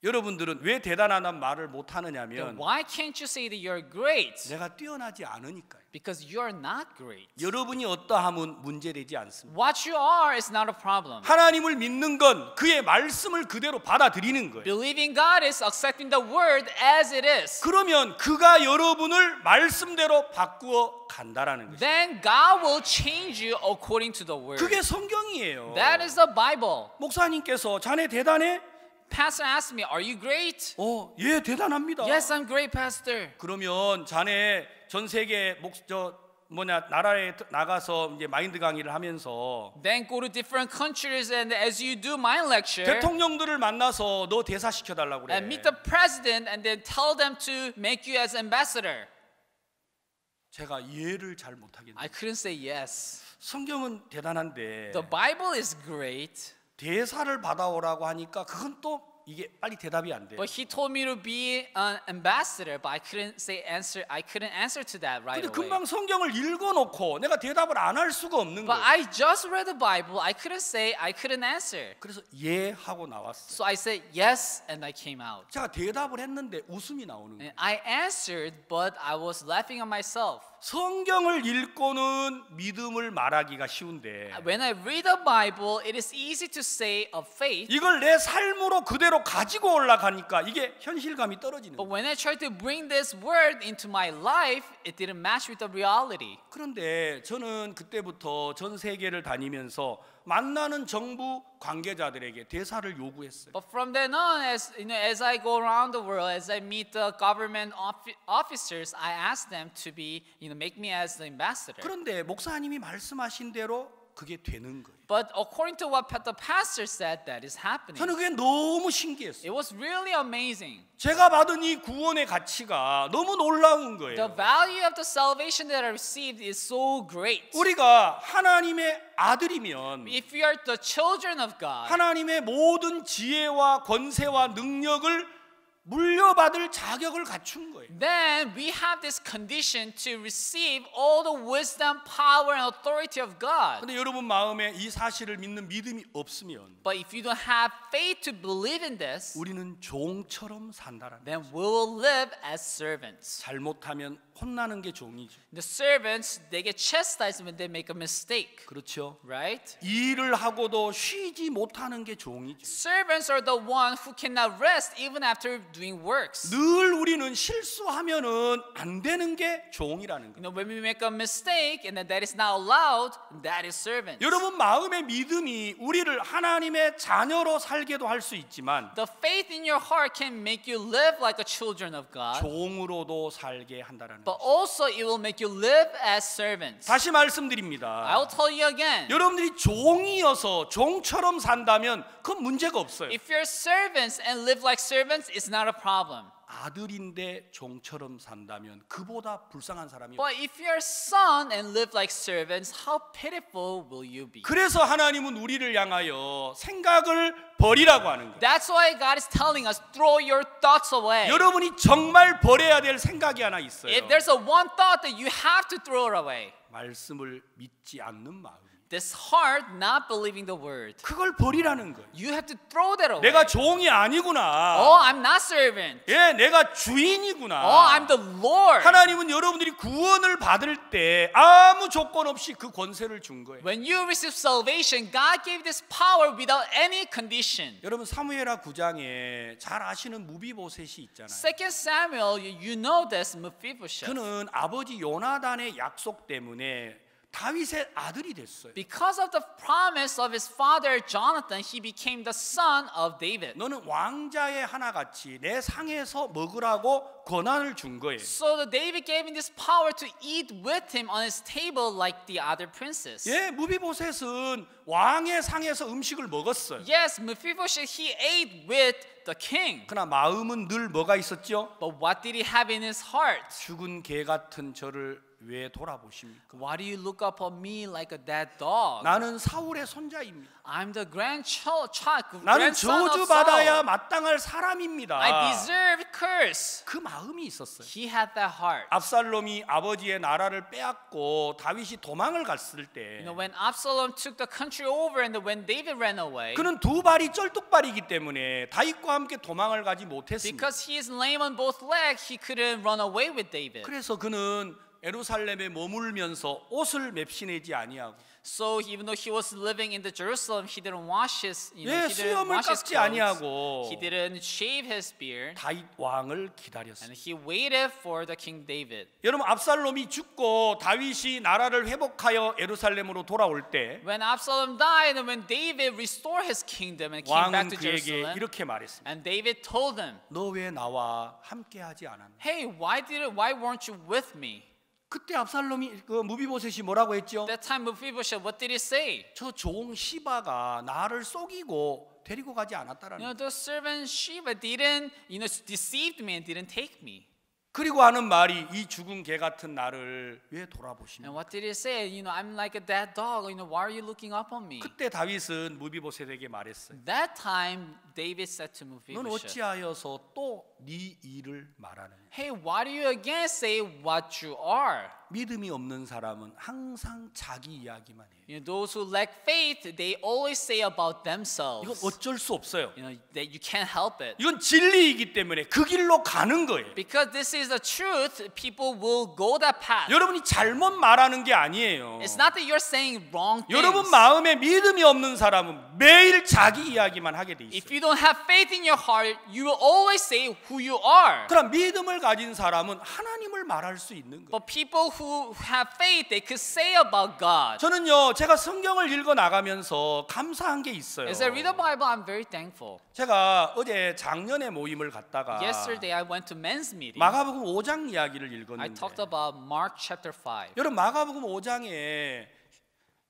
여러분들은 왜 대단하다는 말을 못 Then 하느냐면 why can't you say that you're great? 내가 뛰어나지 않으니까요. Because you're not great. 여러분이 어떠함은 문제되지 않습니다. What you are is not a problem. 하나님을 믿는 건 그의 말씀을 그대로 받아들이는 거예요. Believing God is accepting the word as it is. 그러면 그가 여러분을 말씀대로 바꾸어 간다라는 것이죠. Then God will change you according to the word. 그게 성경이에요. That is the Bible. 목사님께서 자네 대단해? Pastor asked me, "Are you great?" 예, 대단합니다. Yes, I'm great, Pastor. 그러면 자네 전 세계 나라에 나가서 이제 마인드 강의를 하면서 Then go to different countries and as you do my lecture 대통령들을 만나서 너 대사 시켜 달라고 그래. and meet the president and then tell them to make you as ambassador. 제가 이해를 잘 못하겠네요. I couldn't say yes. 성경은 대단한데 The Bible is great, 대사를 받아오라고 하니까 그건 또 이게 빨리 대답이 안 돼요. but he told me to be an ambassador, but I couldn't answer to that right 근데 away. 금방 성경을 읽어놓고 내가 대답을 안 할 수가 없는 But 거예요. I just read the Bible. I couldn't answer. 그래서 예 하고 나왔어요. So I said yes and I came out. 제가 대답을 했는데 웃음이 나오는 거예요. And I answered, but I was laughing at myself. 성경을 읽고는 믿음을 말하기가 쉬운데 When I read the Bible, it is easy to say of faith. 이걸 내 삶으로 그대로 가지고 올라가니까 이게 현실감이 떨어지는 But 거예요. when I tried to bring this word into my life, it didn't match with the reality. 그런데 저는 그때부터 전 세계를 다니면서 만나는 정부 관계자들에게 대사를 요구했어요. But from then on, as I go around the world, as I meet the government officers, I ask them to make me as the ambassador. 그런데 목사님이 말씀하신 대로 그게 되는 거예요. But according to what the pastor said, that is happening. 저는 그게 너무 신기했어요. It was really amazing. 제가 받은 이 구원의 가치가 너무 놀라운 The 거예요. value of the salvation that I received is so great. 우리가 하나님의 아들이면 If we are the children of God, 하나님의 모든 지혜와 권세와 능력을 물려받을 자격을 갖춘 거예요. then we have this condition to receive all the wisdom, power, and authority of God. 근데 여러분 마음에 이 사실을 믿는 믿음이 없으면 But if you don't have faith to believe in this, 우리는 종처럼 산다라는 then we will live as servants. 잘못하면 혼나는 게 종이죠. The servants, they get chastised when they make a mistake, 그렇죠. right? 일을 하고도 쉬지 못하는 게 종이죠. Servants are the one who cannot rest even after doing works. 늘 우리는 실수하면은 안 되는 게 종이라는 거예요. When we make a mistake and that is not allowed, that is servants. 여러분 마음의 믿음이 우리를 하나님의 자녀로 살게도 할 수 있지만 The faith in your heart can make you live like a children of God, 종으로도 살게 한다라는 but 거예요. also it will make you live as servants. 다시 말씀드립니다. I will tell you again. 여러분들이 종이어서 종처럼 산다면 그건 문제가 없어요. If you're servants and live like servants, it's not a problem. 아들인데 종처럼 산다면 그보다 불쌍한 사람이 없어요. But if you're son and live like servants, how pitiful will you be? 그래서 하나님은 우리를 향하여 생각을 버리라고 하는 거예요. That's why God is telling us, throw your thoughts away. 여러분이 정말 버려야 될 생각이 하나 있어요. If there's a one thought that you have to throw it away, 말씀을 믿지 않는 마음입니다. This heart not believing the word. 그걸 버리라는 거예요. You have to throw that away. 내가 종이 아니구나. Oh, I'm not servant. 예, 내가 주인이구나. Oh, I'm the Lord. 하나님은 여러분들이 구원을 받을 때 아무 조건 없이 그 권세를 준 거예요. When you receive salvation, God gave this power without any condition. 여러분 사무엘하 9장에 잘 아시는 무비보셋이 있잖아요. 2 Samuel, you know this, Mephibosheth. 그는 아버지 요나단의 약속 때문에 다윗의 아들이 됐어요. Because of the promise of his father Jonathan, he became the son of David. 너는 왕자의 하나같이 내 상에서 먹으라고 권한을 준 거예요. So the David gave him this power to eat with him on his table like the other princes. 예, 무비보셋은 왕의 상에서 음식을 먹었어요. Yes, Mephibosheth, he ate with the king. 그러나 마음은 늘 뭐가 있었죠? But what did he have in his heart? 죽은 개 같은 저를 왜 돌아보십니까? Why do you look upon me like a dead dog? 나는 사울의 손자입니다. I'm the grandson 나는 of 저주받아야 Saul. 마땅할 사람입니다. I deserve curse. 그 마음이 있었어요. He had that heart. 압살롬이 아버지의 나라를 빼앗고 다윗이 도망을 갔을 때 When Absalom took the country over and when David ran away, 그는 두 발이 쩔뚝발이기 때문에 다윗과 함께 도망을 가지 못했습니다. because he is lame on both legs, he couldn't run away with David. 그래서 그는 예루살렘에 머물면서 옷을 맵시내지 아니하고 So even though he was living in the Jerusalem, he didn't wash his, he didn't 수염을 wash his 깎지 clothes. 아니하고 He didn't shave his beard, 다윗 왕을 and 기다렸습니다. he waited for the King David. 여러분 압살롬이 죽고 다윗이 나라를 회복하여 예루살렘으로 돌아올 때 When Absalom died and when David restored his kingdom and came back 왕은 to 그에게 Jerusalem, 이렇게 말했습니다. and David told him, 너 왜 나와 함께하지 않았나? "Hey, why weren't you with me?" 그때 압살롬이 그 무비보셋이 뭐라고 했죠? That time Mephibosheth, what did he say? 저 종 시바가 나를 속이고 데리고 가지 않았다라는 거예요. The servant Sheba didn't, deceived me and didn't take me. 그리고 하는 말이 이 죽은 개 같은 나를 왜 돌아보시냐? And what did he say? I'm like a dead dog. Why are you looking up on me? 그때 다윗은 무비보셋에게 말했어요. That time David said to 넌 Mephibosheth, 어찌하여서 또 네 일을 말하느냐? "Hey, why do you again say what you are?" 믿음이 없는 사람은 항상 자기 이야기만 해요. Those who lack faith, they always say about 이건 themselves. 어쩔 수 없어요. That you can't help it. 이건 진리이기 때문에 그 길로 가는 거예요. Because this is the truth, people will go that path. 여러분이 잘못 말하는 게 아니에요. It's not that you're saying wrong 여러분 things. 마음에 믿음이 없는 사람은 매일 자기 이야기만 하게 돼 If 있어요. you don't have faith in your heart, you will always say who you are. 그럼 믿음을 가진 사람은 하나님을 말할 수 있는 거예요. But people who have faith, they could say about God. 저는요, 제가 성경을 읽어 나가면서 감사한 게 있어요. As I read the Bible, I'm very thankful. 제가 어제 작년에 모임을 갔다가 Yesterday, I went to men's meeting. 마가복음 5장 이야기를 I 읽었는데 talked about Mark chapter 5. 여러분 마가복음 5장에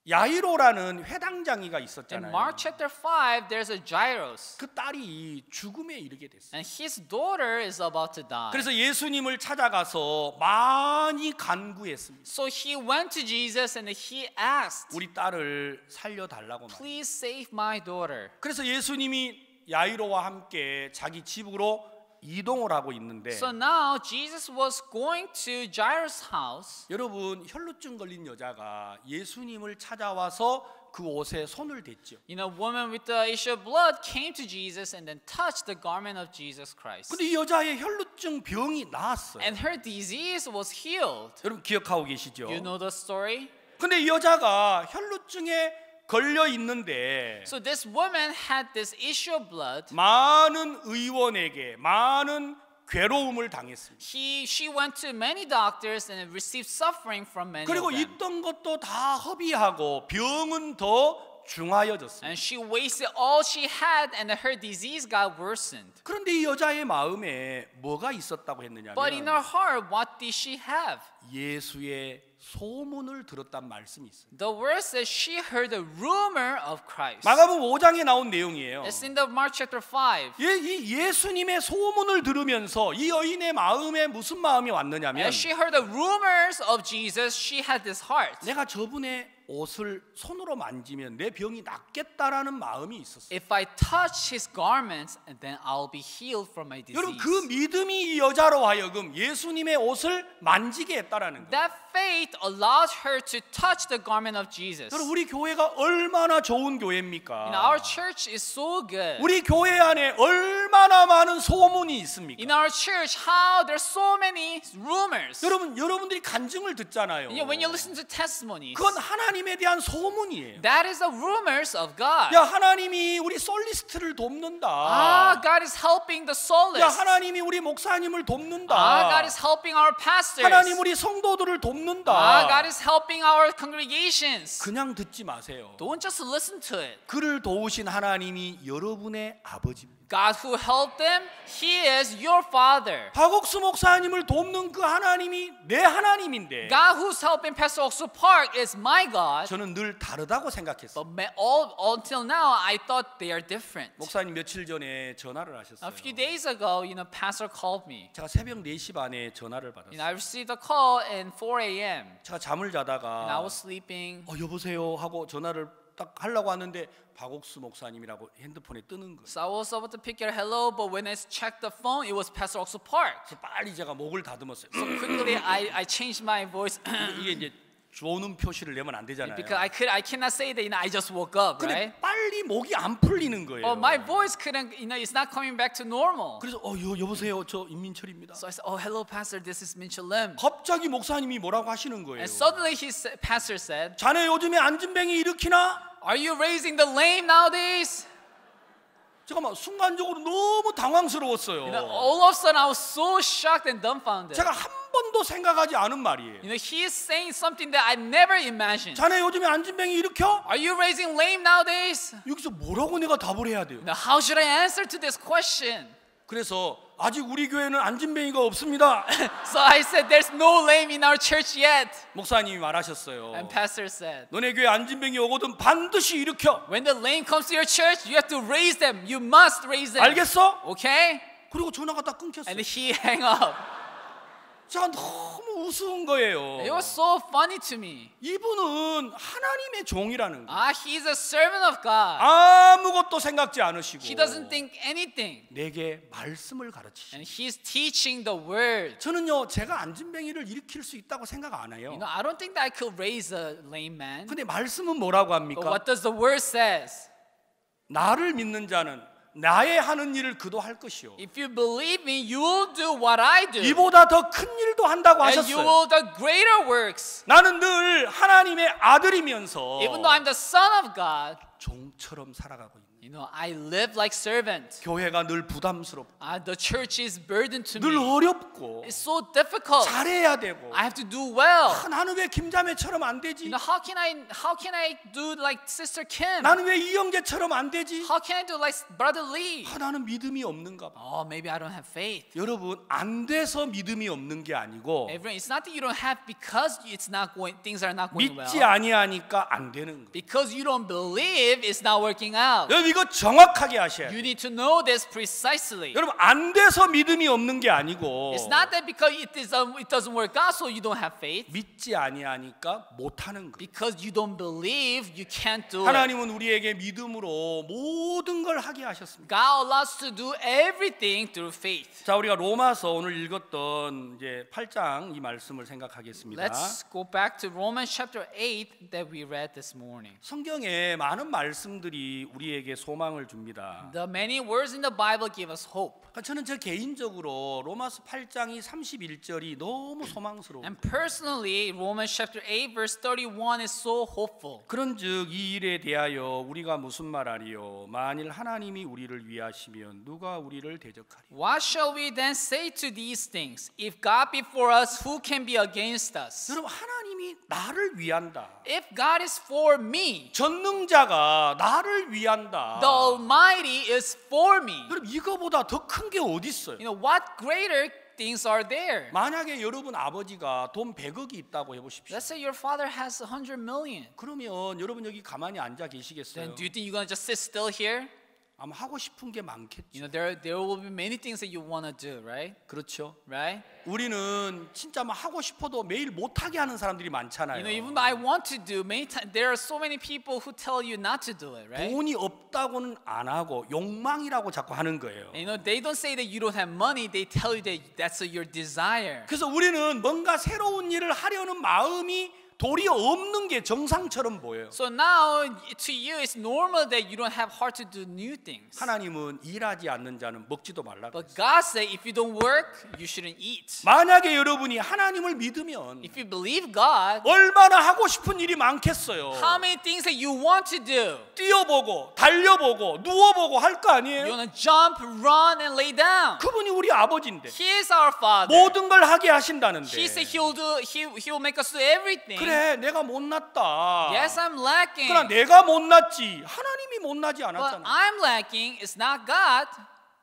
야이로라는 회당장이가 In 있었잖아요. Mark chapter 5, there's a Jairus. 그 딸이 죽음에 이르게 됐어요. And his daughter is about to die. 그래서 예수님을 찾아가서 많이 간구했습니다. So he went to Jesus and he asked, 우리 딸을 살려달라고 말해요. "Please save my daughter." 그래서 예수님이 야이로와 함께 자기 집으로 이동을 하고 있는데 So now Jesus was going to Jairus' house. 여러분 혈루증 걸린 여자가 예수님을 찾아와서 그 옷에 손을 댔죠. A woman with the issue of blood came to Jesus and then touched the garment of Jesus Christ. 근데 이 여자의 혈루증 병이 나았어요. And her disease was healed. 여러분 기억하고 계시죠? You know the story? 근데 이 여자가 혈루증에 걸려 있는데 So this woman had this issue of blood. 많은 의원에게 많은 괴로움을 당했습니다. She went to many doctors and received suffering from many 그리고 of them. 있던 것도 다 허비하고 병은 더 중하여졌습니다. And she wasted all she had and her disease got worsened. 그런데 이 여자의 마음에 뭐가 있었다고 했느냐면 But in her heart, what did she have? 예수의 소문을 들었단 말씀이 있어요. The word says she heard the rumor of Christ. 마가복음 5장에 나온 내용이에요. It's in the Mark chapter 5. 이 예수님의 소문을 들으면서 이 여인의 마음에 무슨 마음이 왔느냐면 As she heard the rumors of Jesus, she had this heart. 내가 저분의 옷을 손으로 만지면 내 병이 낫겠다라는 마음이 있었어요. If I touch his garments, then I'll be healed from my disease. 여러분 그 믿음이 이 여자로 하여금 예수님의 옷을 만지게 했다라는 거예요. That faith faith allowed her to touch the garment of Jesus. 여러분 우리 교회가 얼마나 좋은 You 교회입니까? know, our church is so good. 우리 교회 안에 얼마나 많은 소문이 있습니까? In our church, how there's so many rumors. 여러분들이 간증을 듣잖아요. You know, when you listen to testimonies, 그건 하나님에 대한 소문이에요. that is the rumors of God. 야 하나님이 우리 솔리스트를 돕는다. God is helping the 야 soulless. 하나님이 우리 목사님을 돕는다. God is helping our pastors. 하나님 우리 성도들을 돕는다. God is helping our congregations. 그냥 듣지 마세요. Don't just listen to it. 그를 도우신 하나님이 여러분의 아버지입니다. God who helped them, He is your Father. 박옥수 목사님을 돕는 그 하나님이 내 하나님인데 God who's helping Pastor Oksu Park is my God. 저는 늘 다르다고 생각했어요. But all until now, I thought they are different. 목사님 며칠 전에 전화를 하셨어요. A few days ago, Pastor called me. 제가 새벽 4시 반에 전화를 받았어요. I received a call at 4 a.m. 제가 잠을 And I 자다가 was sleeping. 여보세요 하고 전화를 딱 하려고 하는데 박옥수 목사님이라고 핸드폰에 뜨는 거예요. So I was able to pick your hello, but when I checked the phone, it was Pastor Oksu Park. 그래서 빨리 제가 목을 다듬었어요. So quickly, I changed my voice 이게 이제 조는 표시를 내면 안 되잖아요. because I cannot say that I just woke up, 근데 right? 빨리 목이 안 풀리는 거예요. Oh, my voice couldn't, it's not coming back to normal. 그래서 여보세요, 저 임민철입니다. So I said, oh, hello, Pastor, this is Minchul Lim. 갑자기 목사님이 뭐라고 하시는 거예요. And suddenly Pastor said, 자네 요즘에 안진뱅이 일으키나? are you raising the lame nowadays? 제가 막 순간적으로 너무 당황스러웠어요. All of a sudden I was so shocked and dumbfounded. 제가 한 번도 생각하지 않은 말이에요. He is saying something that I never imagined. 자네 요즘에 안진뱅이 일으켜? Are you raising lame nowadays? 여기서 뭐라고 내가 답을 해야 돼요? Now, how should I answer to this question? 그래서 아직 우리 교회는 안진뱅이가 없습니다. So I said, there's no lame in our church yet. 목사님이 말하셨어요. And Pastor said, 너네 교회 안진뱅이 오거든 반드시 일으켜. when the lame comes to your church, you have to raise them. You must raise them. 알겠어? Okay? 그리고 전화가 딱 끊겼어요. And he hung up. 제가 너무 우스운 거예요. It was so funny to me. 이분은 하나님의 종이라는 거. He's a servant of God. 아무것도 생각지 않으시고 He doesn't think anything. 내게 말씀을 가르치시고. And he's teaching the word. 저는요 제가 안진뱅이를 일으킬 수 있다고 생각 안 해요. I don't think that I could raise a lame man. 근데 말씀은 뭐라고 But 합니까? what does the word says? 나를 믿는 자는 나의 하는 일을 그도 할 것이요. If you believe me, you will do what I do. 이보다 더 큰 일도 한다고 And you 하셨어요. will do greater works. 나는 늘 하나님의 아들이면서 Even though I'm the son of God, 종처럼 살아가고 있는. I live like servant. 교회가 늘 부담스럽고 The church is burden to 늘 me. 어렵고 It's so difficult. 잘해야 되고. I have to do well. 나는 왜 김자매처럼 안 되지? How can I do like Sister Kim? 나는 왜 이영재처럼 안 되지? How can I do like Brother Lee? 나는 믿음이 없는가 봐. Oh, maybe I don't have faith. 여러분 안 돼서 믿음이 없는 게 아니고 Everyone, it's not that you don't have because things are not going 믿지 well. 아니하니까 안 되는 거. Because you don't believe, it's not working out. 여러분 이거 정확하게 하셔야 돼요. You need to know this precisely. 여러분 안 돼서 믿음이 없는 게 아니고 It's not that because it doesn't work out, so you don't have faith. 믿지 아니하니까 못하는 거. Because you don't believe, you can't do it. 하나님은 우리에게 믿음으로 모든 걸 하게 하셨습니다. God allows us to do everything through faith. 자, 우리가 로마서 오늘 읽었던 이제 8장 이 말씀을 생각하겠습니다. Let's go back to Romans chapter 8 that we read this morning. 성경에 많은 말씀들이 우리에게 소망을 줍니다. The many words in the Bible give us hope. 저는 저 개인적으로 로마서 8장이 31절이 너무 소망스러워요. And personally, Romans chapter 8 verse 31 is so hopeful. 그런즉 이 일에 대하여 우리가 무슨 말하리요? 만일 하나님이 우리를 위하시면 누가 우리를 대적하리요? What shall we then say to these things? If God be for us, who can be against us? 여러분 하나님이 나를 위한다. If God is for me, 전능자가 나를 위한다. the Almighty is for me. 여러분 이거보다 더 큰 게 어디 있어요? What greater things are there? 만약에 여러분 아버지가 돈 100억이 있다고 해보십시오. Let's say your father has 100 million. 그러면 여러분 여기 가만히 앉아 계시겠어요? Then do you think you're gonna just sit still here? 아마 하고 싶은 게 많겠죠. You know, there will be many things that you want to do, right? 그렇죠. Right? 우리는 진짜 막 하고 싶어도 매일 못하게 하는 사람들이 많잖아요. You know, even though I want to do, many times there are so many people who tell you not to do it, right? 돈이 없다고는 안 하고 욕망이라고 자꾸 하는 거예요. And, you know, they don't say that you don't have money. They tell you that that's your desire. 그래서 우리는 뭔가 새로운 일을 하려는 마음이 도리어 없는 게 정상처럼 보여요. So now, to you, it's normal that you don't have heart to do new things. 하나님은 일하지 않는 자는 먹지도 말라. But God said, if you don't work, you shouldn't eat. 만약에 여러분이 하나님을 믿으면 If you believe God, 얼마나 하고 싶은 일이 많겠어요. how many things that you want to do? 뛰어보고 달려보고 누워보고 할 거 You 아니에요. want to jump, run, and lay down. 그분이 우리 아버지인데 He is our Father. 모든 걸 하게 하신다는데. He said He will make us do everything. 그래 내가 못났다. Yes, I'm lacking. 그러나 내가 못났지 하나님이 못나지 But 않았잖아. I'm lacking. It's not God.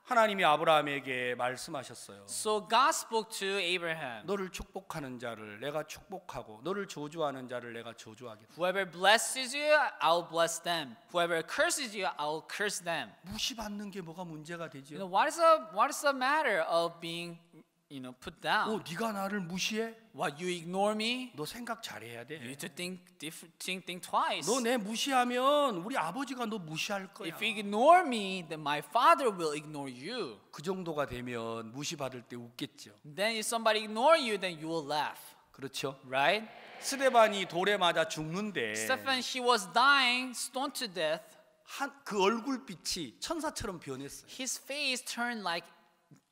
하나님이 아브라함에게 말씀하셨어요. So God spoke to Abraham. 너를 축복하는 자를 내가 축복하고 너를 저주하는 자를 내가 저주하겠다. Whoever blesses you, I'll bless them. Whoever curses you, I'll curse them. 무시받는 게 뭐가 문제가 되죠? You know, what is the matter of being, put down? 네가 나를 무시해? What, you ignore me? 너 생각 잘해야 You 돼. need to think twice. 너 내 무시하면 우리 아버지가 너 무시할 거야. If you ignore me, then my father will ignore you. 그 정도가 되면 무시받을 때 웃겠죠. Then if somebody ignore you, then you will laugh, 그렇죠? right? 스데반이 돌에 맞아 죽는데 Stephen, he was dying, stoned to death. 그 얼굴빛이 천사처럼 변했어요. His face turned like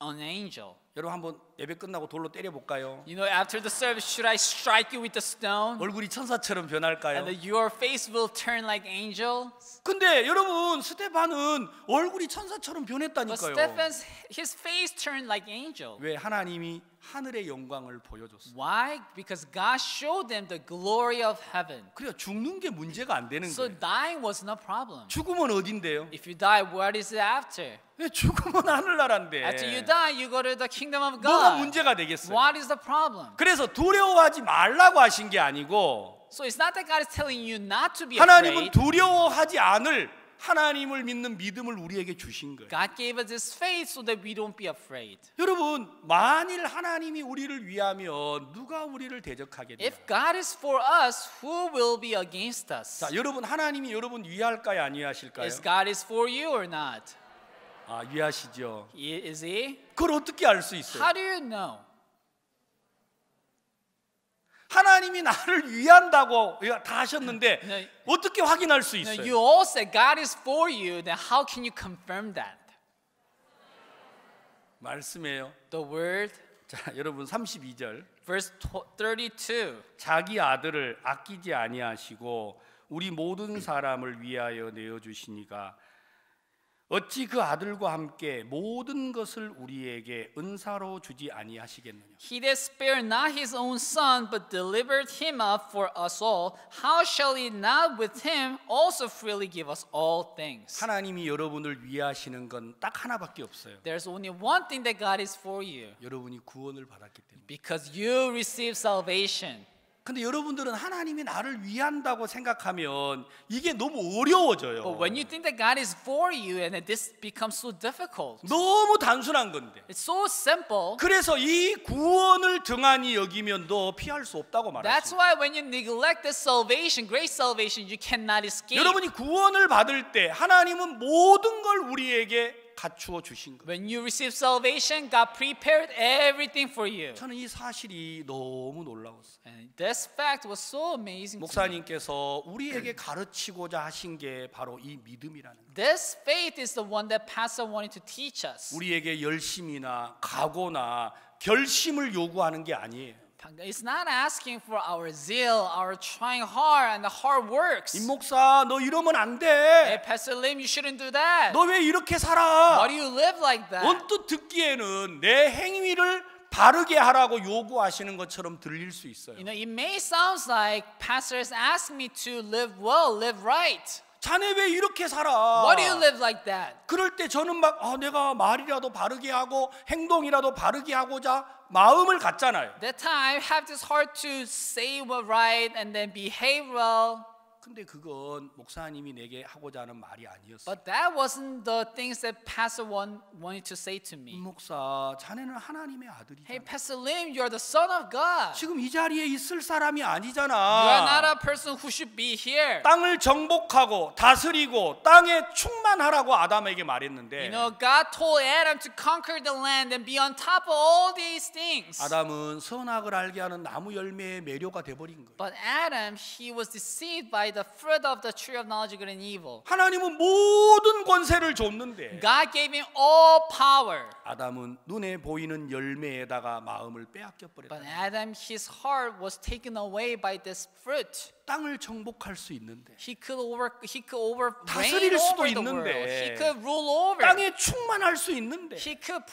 an angel. 여러분 한번 예배 끝나고 돌로 때려 볼까요? You know, after the service, should I strike you with the stone? 얼굴이 천사처럼 변할까요? And that your face will turn like angel? 근데 여러분 스데반은 얼굴이 천사처럼 But 변했다니까요. Stephen's, his face turned like angel. 왜 하나님이 하늘의 영광을 보여줬어요. Why? Because God showed them the glory of heaven. 그래요. 죽는 게 문제가 안 되는 So 거예요. dying wasn't a problem. 죽으면 어딘데요? If you die, what is it after? 왜 죽으면 하늘나라인데. After you die, you go to the kingdom of 뭐가 God. 문제가 되겠어요? What is the problem? 그래서 두려워하지 말라고 하신 게 아니고 So it's not that God is telling you not to be 하나님은 afraid. 두려워하지 않을 하나님을 믿는 믿음을 우리에게 주신 거예요. God gave us this faith so that we don't be afraid. 여러분 만일 하나님이 우리를 위하면 누가 우리를 대적하겠냐? If God is for us, who will be against us? 자, 여러분 하나님이 여러분 위할까요, 아니하실까요? Is God is for you or not? 아, 위하시죠. Is He? 그걸 어떻게 알 수 있어요? How do you know? 하나님이 나를 위한다고 다 하셨는데 네. 어떻게 확인할 수 No, 있어요? you all said God is for you. Then how can you confirm that? 말씀이에요. The word, 자, 여러분 32절. verse 32. 자기 아들을 아끼지 아니하시고 우리 모든 사람을 위하여 내어 주시니가 어찌 그 아들과 함께 모든 것을 우리에게 은사로 주지 아니하시겠느냐? He that spared not his own son, but delivered him up for us all, how shall he not with him also freely give us all things? 하나님이 여러분을 위하시는 건 딱 하나밖에 없어요. There's only one thing that God is for you, 여러분이 구원을 받았기 때문에. because you receive salvation. 근데 여러분들은 하나님이 나를 위한다고 생각하면 이게 너무 어려워져요. But when you think that God is for you and that this becomes so difficult, 너무 단순한 건데. it's so simple. 그래서 이 구원을 등한히 여기면 너 피할 수 없다고 That's 말하십니다. why when you neglect the salvation, great salvation, you cannot escape. 여러분이 구원을 받을 때 하나님은 모든 걸 우리에게 갖추어 주신 거예요. When you receive salvation, God prepared everything for you. 저는 이 사실이 너무 놀라웠어요. And this fact was so amazing to me. 목사님께서 우리에게 가르치고자 하신 게 바로 이 믿음이라는 거예요. This faith is the one that Pastor wanted to teach us. 우리에게 열심이나 각오나 결심을 요구하는 게 아니에요. It's not asking for our zeal, our trying hard, and the hard works. 임 목사 너 이러면 안 Hey, 돼. Pastor Lim, you shouldn't do that. 너 왜 이렇게 살아? Why do you live like that? 언뜻 듣기에는 내 행위를 바르게 하라고 요구하시는 것처럼 들릴 수 있어요. You know, it may sound like pastors ask me to live well, live right. 자네 왜 이렇게 살아? Why do you live like that? 그럴 때 저는 막 내가 말이라도 바르게 하고 행동이라도 바르게 하고자 마음을 갖잖아요. That time I have this heart to say what right and then behave well. 근데 그건 목사님이 내게 하고자 하는 말이 아니었어요. But that wasn't the things that Pastor wanted to say to me. 목사, 자네는 하나님의 아들이잖아. Hey, Pastor Lim, you're the son of God. 지금 이 자리에 있을 사람이 You are 아니잖아. not a person who should be here. 땅을 정복하고 다스리고 땅에 충만하라고 아담에게 말했는데 You know, God told Adam to conquer the land and be on top of all these things. 아담은 선악을 알게 하는 나무 열매의 매료가 돼버린 거예요. But Adam, he was deceived by the fruit of the tree of knowledge of good and evil. 하나님은 모든 권세를 줬는데 God gave him all power. 아담은 눈에 보이는 열매에다가 마음을 빼앗겨 But 버렸다. Adam, his heart was taken away by this fruit. 땅을 정복할 수 있는데 He could reign 다스릴 수도 over the world. 있는데 He could rule over. 땅에 충만할 수 있는데 He could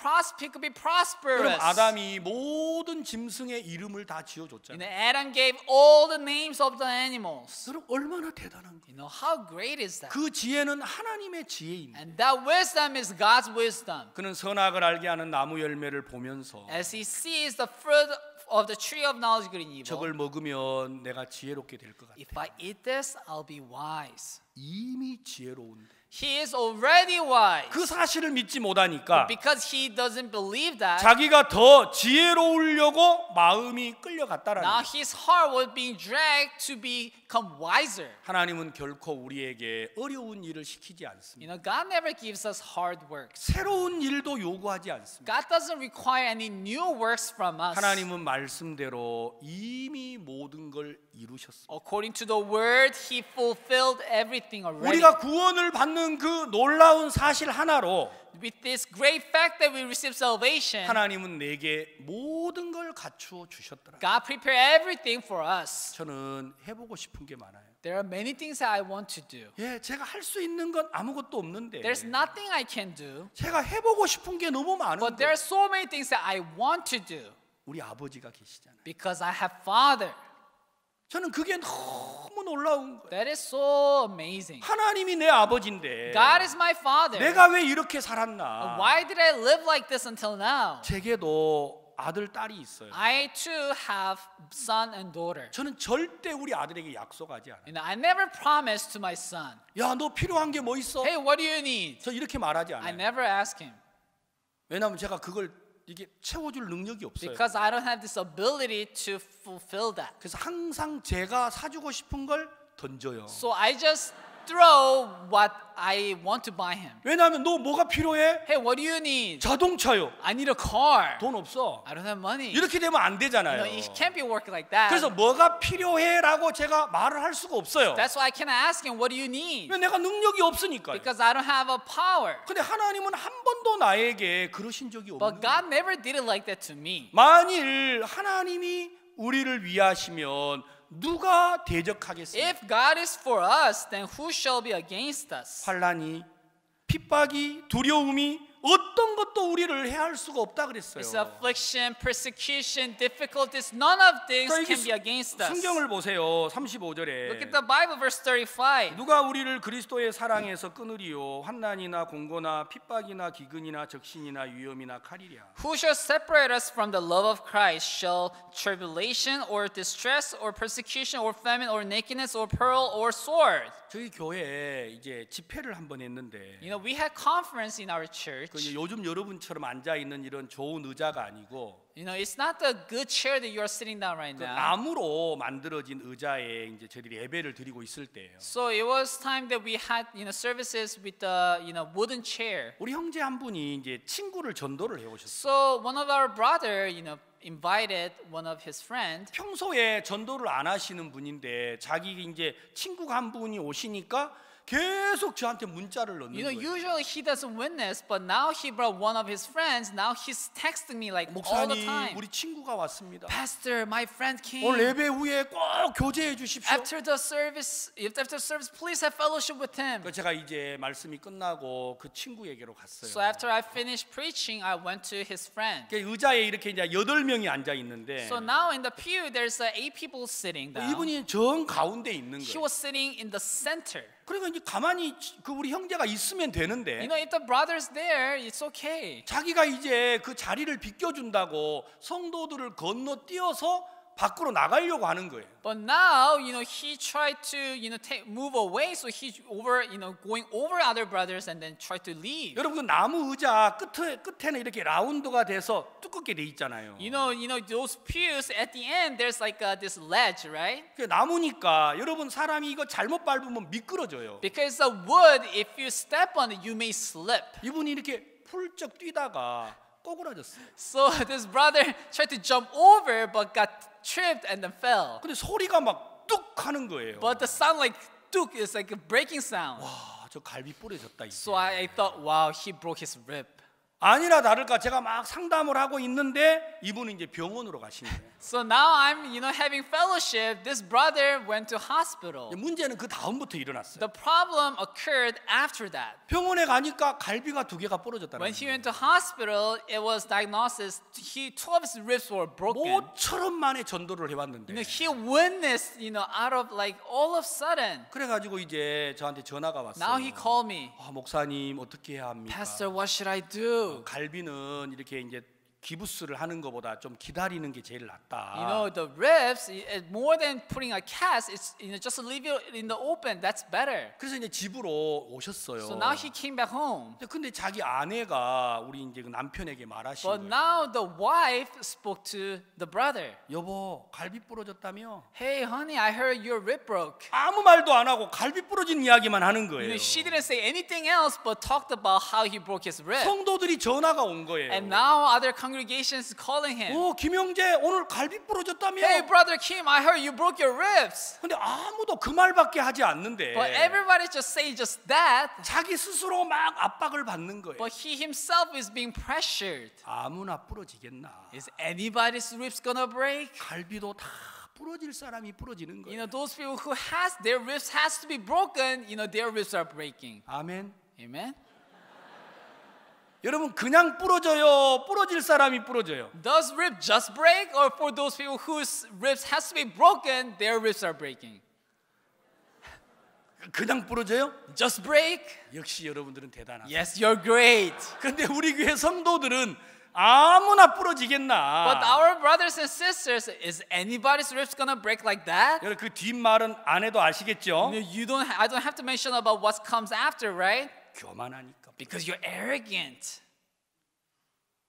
be 그럼 prosperous. 아담이 모든 짐승의 이름을 다 You 지어줬잖아요. know, Adam gave all the names of the animals. 여러분 얼마나 대단한 거예요. You know, how great is that? 그 지혜는 하나님의 지혜입니다. And that wisdom is God's wisdom. 그는 선악을 알게 하는 나무 열매를 보면서 As he sees the fruit of the tree of knowledge of good and evil, 저걸 먹으면 내가 지혜롭게 될 것 같아. if I eat this, I'll be wise. 이미 지혜로운데 He is already wise. 그 사실을 믿지 못하니까 Because he doesn't believe that, 자기가 더 지혜로우려고 마음이 끌려갔다라는 now 거예요. his heart was being dragged to become wiser. 하나님은 결코 우리에게 어려운 일을 시키지 않습니다. You know, God never gives us hard works. 새로운 일도 요구하지 않습니다. God doesn't require any new works from us. 하나님은 말씀대로 이미 모든 걸 이루셨습니다. According to the word, he fulfilled everything already. 우리가 구원을 받는 그 놀라운 사실 하나로 With this great fact that we receive salvation, 하나님은 내게 모든 걸 갖추어 주셨더라. God prepared everything for us. 저는 해보고 싶은 게 많아요. There are many things that I want to do. 예, 제가 할 수 있는 건 아무것도 없는데 There's nothing I can do, 제가 해보고 싶은 게 너무 but 많은데 there are so many things that I want to do 우리 아버지가 계시잖아요. because I have Father. 저는 그게 너무 놀라운 거예요. That is so amazing. 하나님이 내 아버지인데 God is my Father. 내가 왜 이렇게 살았나? Why did I live like this until now? 제게도 아들 딸이 있어요. I too have son and daughter. 저는 절대 우리 아들에게 약속하지 않아요. You know, I never promised to my son, 야, 너 필요한 게 뭐 있어? hey, what do you need? 저 이렇게 말하지 I 않아요. never ask him 왜냐하면 제가 그걸 이게 채워줄 능력이 없어요. because I don't have this ability to fulfill that. 그래서 항상 제가 사주고 싶은 걸 던져요. So I just throw what I want to buy him. 왜냐하면 너 뭐가 필요해? Hey, what do you need? 자동차요. I need a car. 돈 없어. I don't have money. 이렇게 되면 안 You 되잖아요. know, it can't be working like that. 그래서 뭐가 필요해라고 제가 말을 할 수가 없어요. That's why I can't ask him, what do you need? 왜 내가 능력이 없으니까요. Because I don't have a power. 근데 하나님은 한 번도 나에게 그러신 적이 없는 But 거예요. God never did it like that to me. 만일 하나님이 우리를 위하시면 누가 대적하겠습니까? If God is for us, then who shall be against us? 환난이, 핍박이, 두려움이 어떤 것도 우리를 해할 수가 없다 그랬어요. It's affliction, persecution, difficulties. None of things 그러니까 can 이게 be against us. 성경을 보세요. Look 35절에 at the Bible, verse 35. 누가 우리를 그리스도의 사랑에서 끊으리요? 환난이나 공고나 핍박이나 기근이나 적신이나 위험이나 칼이랴. Who shall separate us from the love of Christ? Shall tribulation or distress or persecution or famine or nakedness or peril or sword? 저희 교회에 이제 집회를 한번 했는데 You know, we had conference in our church. 그 요즘 여러분처럼 앉아 있는 이런 좋은 의자가 아니고 You know, it's not the good chair that you are sitting down right 그 now. 나무로 만들어진 의자에 이제 저희들이 예배를 드리고 있을 때예요. So it was time that we had, you know, services with the, you know, wooden chair. 우리 형제 한 분이 이제 친구를 전도를 해 오셨어요. So one of our brother, you know, invited one of his friend. 평소에 전도를 안 하시는 분인데 자기 이제 친구가 한 분이 오시니까 계속 저한테 문자를 넣는 You know, 거예요. usually he doesn't witness, but now he brought one of his friends. Now he's texting me like all the 목사님, time. 우리 친구가 왔습니다. Pastor, my friend came. 오늘 예배 후에 꼭 교제해 주십시오. After the service, please have fellowship with him. 그래서 제가 이제 말씀이 끝나고 그 친구에게로 갔어요. So after I finished preaching, I went to his friend. 그 의자에 이렇게 이제 8명이 앉아 있는데 So now in the pew, there's 8 people sitting down. 이분이 정 가운데 있는 He 거예요. was sitting in the center. 그러니까 이제 가만히 그 우리 형제가 있으면 You 되는데 know, if the brother's there, it's okay. 자기가 이제 그 자리를 비켜준다고 성도들을 건너뛰어서 밖으로 나가려고 하는 거예요. But now, he tried to, move away. So he going over other brothers and then tried to leave. 여러분 그 나무 의자 끝에는 이렇게 라운드가 돼서 두껍게 돼 있잖아요. Those pews at the end, there's like this ledge, right? 그 나무니까 여러분 사람이 이거 잘못 밟으면 미끄러져요. Because the wood, if you step on it, you may slip. 이분이 이렇게 훌쩍 뛰다가 꼬꾸라졌어요. So this brother tried to jump over, but got tripped and then fell. 근데 소리가 막 뚝 하는 거예요. But the sound like tuk is like a breaking sound. 와, 저 갈비 부러졌다 이제. So I thought, wow, he broke his rib. 아니나 다를까 제가 막 상담을 하고 있는데 이분은 이제 병원으로 가신 거예요. So now I'm, having fellowship. This brother went to hospital. 문제는 그 다음부터 일어났어요. The problem occurred after that. 병원에 가니까 갈비가 2개가 부러졌다는 When he 거예요. went to hospital, it was diagnosis. Two of his ribs were broken. 모처럼 만에 전도를 해왔는데. He witnessed, out of like all of a sudden. 그래가지고 이제 저한테 전화가 왔어요. Now he called me. 목사님 어떻게 해야 합니까? Pastor, what should I do? 갈비는 이렇게 이제 기부스를 하는 것보다 좀 기다리는 게 제일 낫다. The ribs, more than putting a cast, it's just leave it in the open. That's better. 그래서 이제 집으로 오셨어요. So now he came back home. 근데 자기 아내가 우리 이제 그 남편에게 말하신 But 거예요. now the wife spoke to the brother. 여보, 갈비 부러졌다며? Hey, honey, I heard your rib broke. 아무 말도 안 하고 갈비 부러진 이야기만 하는 거예요. She didn't say anything else but talked about how he broke his rib. 성도들이 전화가 온 거예요. And now other congregations calling him. 김영재 오늘 갈비 부러졌다며? Hey, brother Kim, I heard you broke your ribs. 근데 아무도 그 말밖에 하지 않는데 But everybody just say just that. 자기 스스로 막 압박을 받는 거예요. But he himself is being pressured. 아무나 부러지겠나? Is anybody's ribs gonna break? 갈비도 다 부러질 사람이 부러지는 거예요. Those people who has their ribs has to be broken, their ribs are breaking. 아멘. Amen. 여러분 그냥 부러져요? 부러질 사람이 부러져요? Does rib just break, or for those people whose ribs has to be broken, their ribs are breaking? 그냥 부러져요? Just break? 역시 여러분들은 대단하세요. Yes, you're great. 근데 우리 교회 성도들은 아무나 부러지겠나? But our brothers and sisters, is anybody's ribs gonna break like that? 여러분 그 뒷말은 안 해도 아시겠죠? I don't have to mention about what comes after, right? 교만하니까. Because you're arrogant.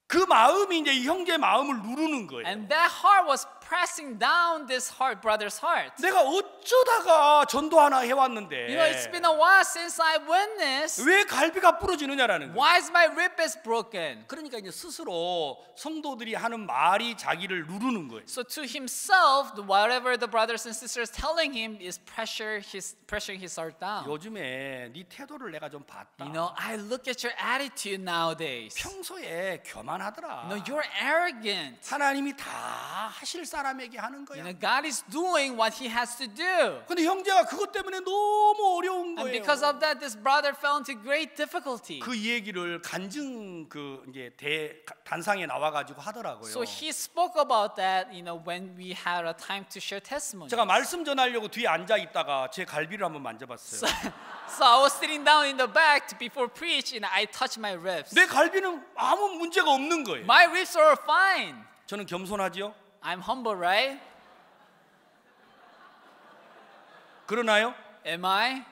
그 마음이 이제 이 형제 마음을 누르는 거예요. And that heart was pressing down this brother's heart. 내가 어쩌다가 전도 하나 해왔는데 It's been a while since I witnessed. 왜 갈비가 부러지느냐라는 거예요. Why is my rib is broken? 그러니까 이제 스스로 성도들이 하는 말이 자기를 누르는 거예요. So to himself, whatever the brothers and sisters telling him is pressuring his heart down. 요즘에 네 태도를 내가 좀 봤다. I look at your attitude nowadays. 평소에 교만하더라. You're arrogant. 하나님이 다 하실 사람에게 하는 거야. God is doing what he has to do. 근데 형제가 그것 때문에 너무 어려운 And 거예요. because of that, this brother fell into great difficulty. 그 얘기를 간증 이제 단상에 나와가지고 하더라고요. So he spoke about that, when we had a time to share testimony. 제가 말씀 전하려고 뒤에 앉아 있다가 제 갈비를 한번 만져봤어요. So I was sitting down in the back before preach, and I touched my ribs. 내 갈비는 아무 문제가 없는 거예요. My ribs are fine. 저는 겸손하지요? I'm humble, right? 그러나요? Am I?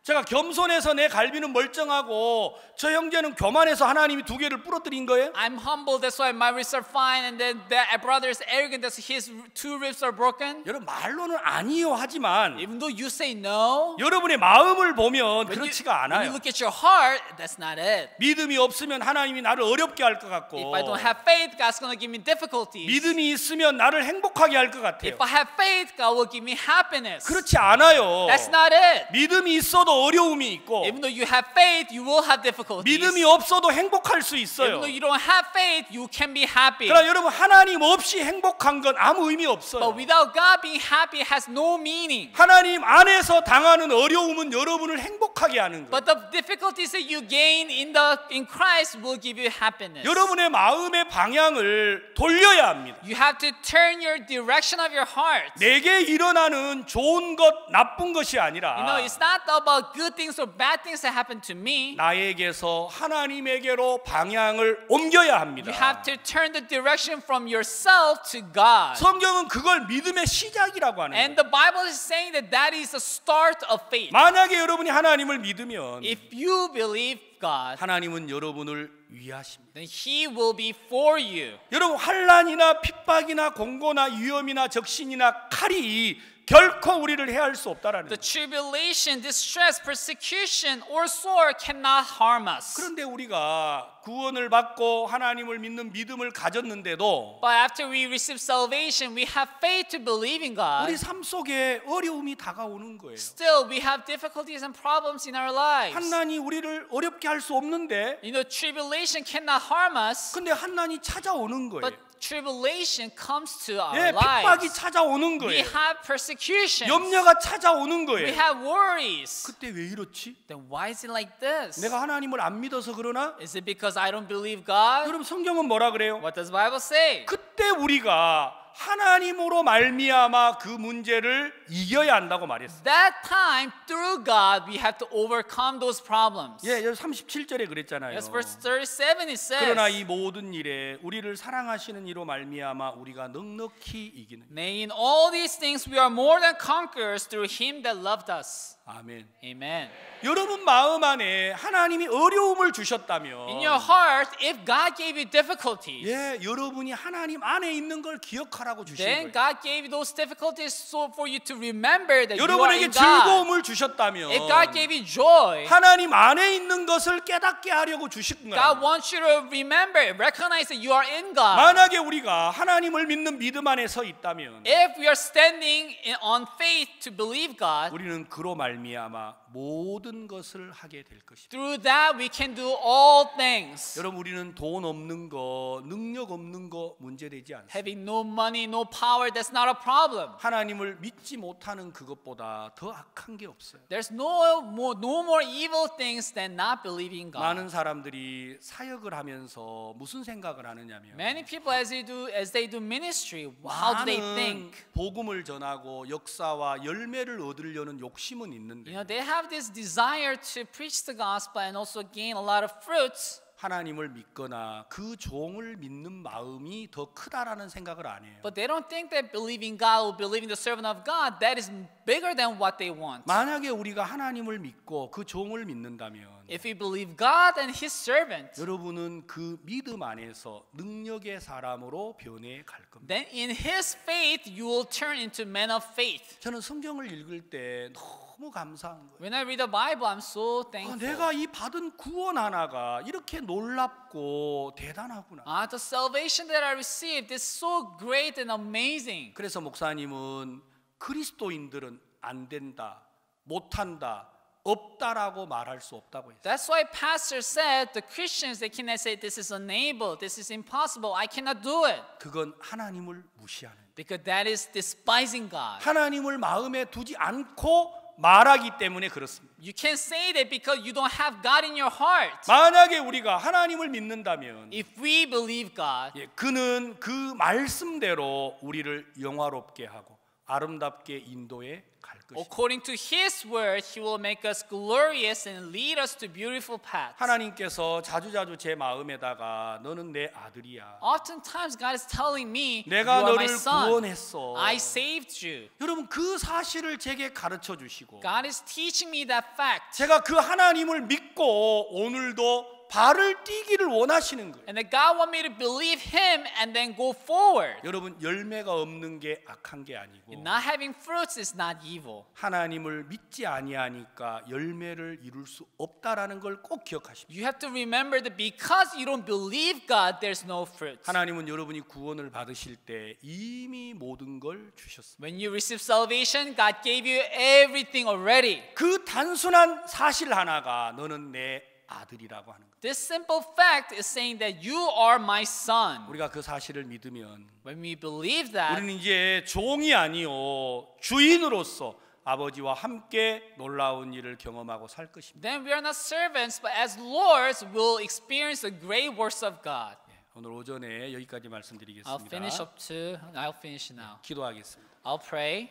제가 겸손해서 내 갈비는 멀쩡하고 저 형제는 교만해서 하나님이 2개를 부러뜨린 거예요? I'm humble, that's why my ribs are fine, and then that brother is arrogant, that's his 2 ribs are broken. 여러분 말로는 아니요 하지만 Even though you say no, 여러분의 마음을 보면 when 그렇지가 you 않아요. look at your heart, that's not it. 믿음이 없으면 하나님이 나를 어렵게 할 것 같고 If I don't have faith, God's going to give me difficulties. 믿음이 있으면 나를 행복하게 할 것 같아요. If I have faith, God will give me happiness. 그렇지 않아요. That's not it. 믿음이 있어도 어려움이 있고 Even though you have faith, you will have difficulties. 믿음이 없어도 행복할 수 Even 있어요. though you don't have faith, you can be happy. 그러나 여러분 하나님 없이 행복한 건 아무 의미 But 없어요. without God being happy has no meaning. 하나님 안에서 당하는 어려움은 여러분을 행복하게 하는 거예요. But the difficulties that you gain in Christ will give you happiness. 여러분의 마음의 방향을 돌려야 합니다. You have to turn your direction of your heart. 내게 일어나는 좋은 것, 나쁜 것이 아니라 It's not about about good things or bad things that happen to me, 나에게서 하나님에게로 방향을 옮겨야 합니다. you have to turn the direction from yourself to God. 성경은 그걸 믿음의 시작이라고 하는 And 거예요. the Bible is saying that that is the start of faith. 만약에 여러분이 하나님을 믿으면 If you believe God, 하나님은 여러분을 위하십니다. then He will be for you. 여러분 환난이나 핍박이나 공고나 위험이나 적신이나 칼이 결코 우리를 해할 수 없다라는 The 거예요. tribulation, distress, persecution, or sword cannot harm us. 그런데 우리가 구원을 받고 하나님을 믿는 믿음을 가졌는데도 But after we receive salvation, we have faith to believe in God. 우리 삶 속에 어려움이 다가오는 거예요. Still, we have difficulties and problems in our lives. 환난이 우리를 어렵게 할 수 없는데 You know, tribulation cannot harm us, 근데 환난이 찾아오는 거예요. but tribulation comes to our 예, 핍박이 lives. 찾아오는 We 거예요. have persecutions. 염려가 찾아오는 We 거예요. have worries. 그때 왜 이렇지? Then why is it like this? 내가 하나님을 안 믿어서 그러나? Is it because I don't believe God? 여러분 성경은 뭐라 그래요? What does the Bible say? 그때 우리가 하나님으로 말미암아 그 문제를 이겨야 한다고 말했어요. That time, through God, we have to overcome those problems. 예, 여기 37절에 그랬잖아요. Yes, verse 37 it says, 그러나 이 모든 일에 우리를 사랑하시는 이로 말미암아 우리가 넉넉히 이기는. Nay, in all these things we are more than conquerors through Him that loved us. 아멘. Amen. 여러분 마음 안에 하나님이 어려움을 In 주셨다면 your heart, if God gave you difficulties, 예, 여러분이 하나님 안에 있는 걸 기억하라고 주신 then 거예요. God gave you those difficulties so for you to remember that you are 여러분에게 in God. 즐거움을 주셨다면 If God gave you joy, 하나님 안에 있는 것을 깨닫게 하려고 주신 God 거예요. wants you to remember, recognize that you are in God. 만약에 우리가 하나님을 믿는 믿음 안에 서 있다면 If we are standing on faith to believe God, 우리는 그로 말미암아 모든 것을 하게 될 것입니다. through that we can do all things. 여러분 우리는 돈 없는 거, 능력 없는 거 문제되지 않습니다. Having no money, no power, that's not a problem. 하나님을 믿지 못하는 그것보다 더 악한 게 없어요. There's no more evil things than not believing God. 많은 사람들이 사역을 하면서 무슨 생각을 하느냐면 Many people, as they do ministry, how do they 많은 think? 복음을 전하고 역사와 열매를 얻으려는 욕심은 있는데 You know, they have this desire to preach the gospel and also gain a lot of fruits. 하나님을 믿거나 그 종을 믿는 마음이 더 크다라는 생각을 안 해요. But they don't think that believing God or believing the servant of God, that is bigger than what they want. 만약에 우리가 하나님을 믿고 그 종을 믿는다면 If we believe God and His servant, 여러분은 그 믿음 안에서 능력의 사람으로 변해 갈 겁니다. then in His faith you will turn into men of faith. 저는 성경을 읽을 때 너무 감사한 거예요. When I read the Bible, I'm so thankful. 내가 이 받은 구원 하나가 이렇게 놀랍고 대단하구나. The salvation that I received is so great and amazing. 그래서 목사님은 그리스도인들은 안 된다, 못한다, 없다라고 말할 수 없다고 했어요. That's why pastor said the Christians, they cannot say this is unable, this is impossible, I cannot do it. 그건 하나님을 무시하는. Because that is despising God. 하나님을 마음에 두지 않고 말하기 때문에 그렇습니다. You can't say that because you don't have God in your heart. 만약에 우리가 하나님을 믿는다면 If we believe God, 그는 그 말씀대로 우리를 영화롭게 하고 아름답게 인도해 갈 것입니다. according to His word, He will make us glorious and lead us to beautiful paths. 하나님께서 자주자주 제 마음에다가 너는 내 아들이야. Oftentimes God is telling me, you 내가 are my 너를 son. 구원했어. I saved you. 여러분 그 사실을 제게 가르쳐 주시고 God is teaching me that fact. 제가 그 하나님을 믿고 오늘도 발을 띄기를 원하시는 거예요. And that God want me to believe Him and then go forward. 여러분 열매가 없는 게 악한 게 아니고 Not having fruits is not evil. 하나님을 믿지 아니하니까 열매를 이룰 수 없다라는 걸 꼭 기억하십시오. You have to remember that because you don't believe God, there's no fruit. 하나님은 여러분이 구원을 받으실 때 이미 모든 걸 주셨습니다. When you receive salvation, God gave you everything already. 그 단순한 사실 하나가 너는 내 아들이라고 하는 거예요. This simple fact is saying that you are my son. 우리가 그 사실을 믿으면 When we believe that, 우리는 이제 종이 아니요 주인으로서 아버지와 함께 놀라운 일을 경험하고 살 것입니다. then we are not servants, but as lords, we'll experience the great works of God. 오늘 오전에 여기까지 말씀드리겠습니다. I'll finish now. 기도하겠습니다. I'll pray.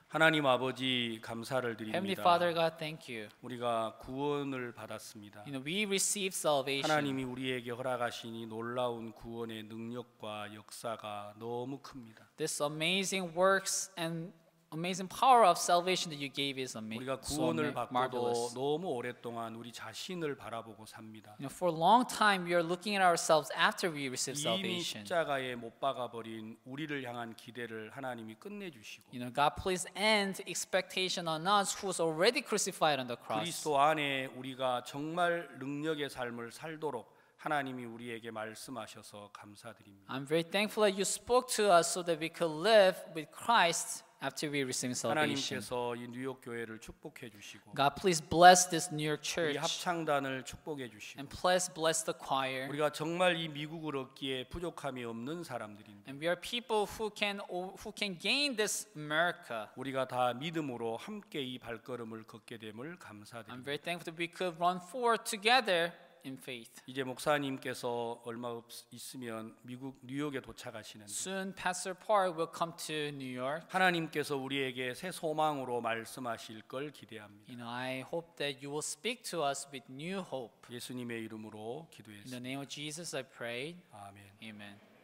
하나님 아버지 감사를 Heavenly 드립니다. Father God, thank you. 우리가 구원을 받았습니다. We receive salvation. 하나님이 우리에게 허락하신 이 놀라운 구원의 능력과 역사가 너무 큽니다. This amazing works and amazing power of salvation that you gave is 우리가 so 구원을 받고도 marvelous. 너무 오랫동안 우리 자신을 바라보고 삽니다. For a long time, we are looking at ourselves after we receive 이미 salvation. 십자가에 못 박아버린 우리를 향한 기대를 하나님이 끝내주시고 God, please end expectation on us who's already crucified on the cross. 그리스도 안에 우리가 정말 능력의 삶을 살도록 하나님이 우리에게 말씀하셔서 감사드립니다. I'm very thankful that you spoke to us so that we could live with Christ after we receive salvation. 하나님께서 이 뉴욕 교회를 축복해 주시고 God, please bless this New York 우리 church 합창단을 축복해 주시고 and please bless the choir. 우리가 정말 이 미국을 얻기에 부족함이 없는 사람들인데 And we are people who can gain this America. 우리가 다 믿음으로 함께 이 발걸음을 걷게 됨을 I'm 감사드립니다. very thankful that we could run forward together in faith. 이제 목사님께서 얼마 있으면 미국 뉴욕에 도착하시는데 Soon, Pastor Park will come to New York. 하나님께서 우리에게 새 소망으로 말씀하실 걸 기대합니다. I hope that you will speak to us with new hope. 예수님의 이름으로 In the 기도했습니다. name of Jesus, I pray. 아멘. Amen.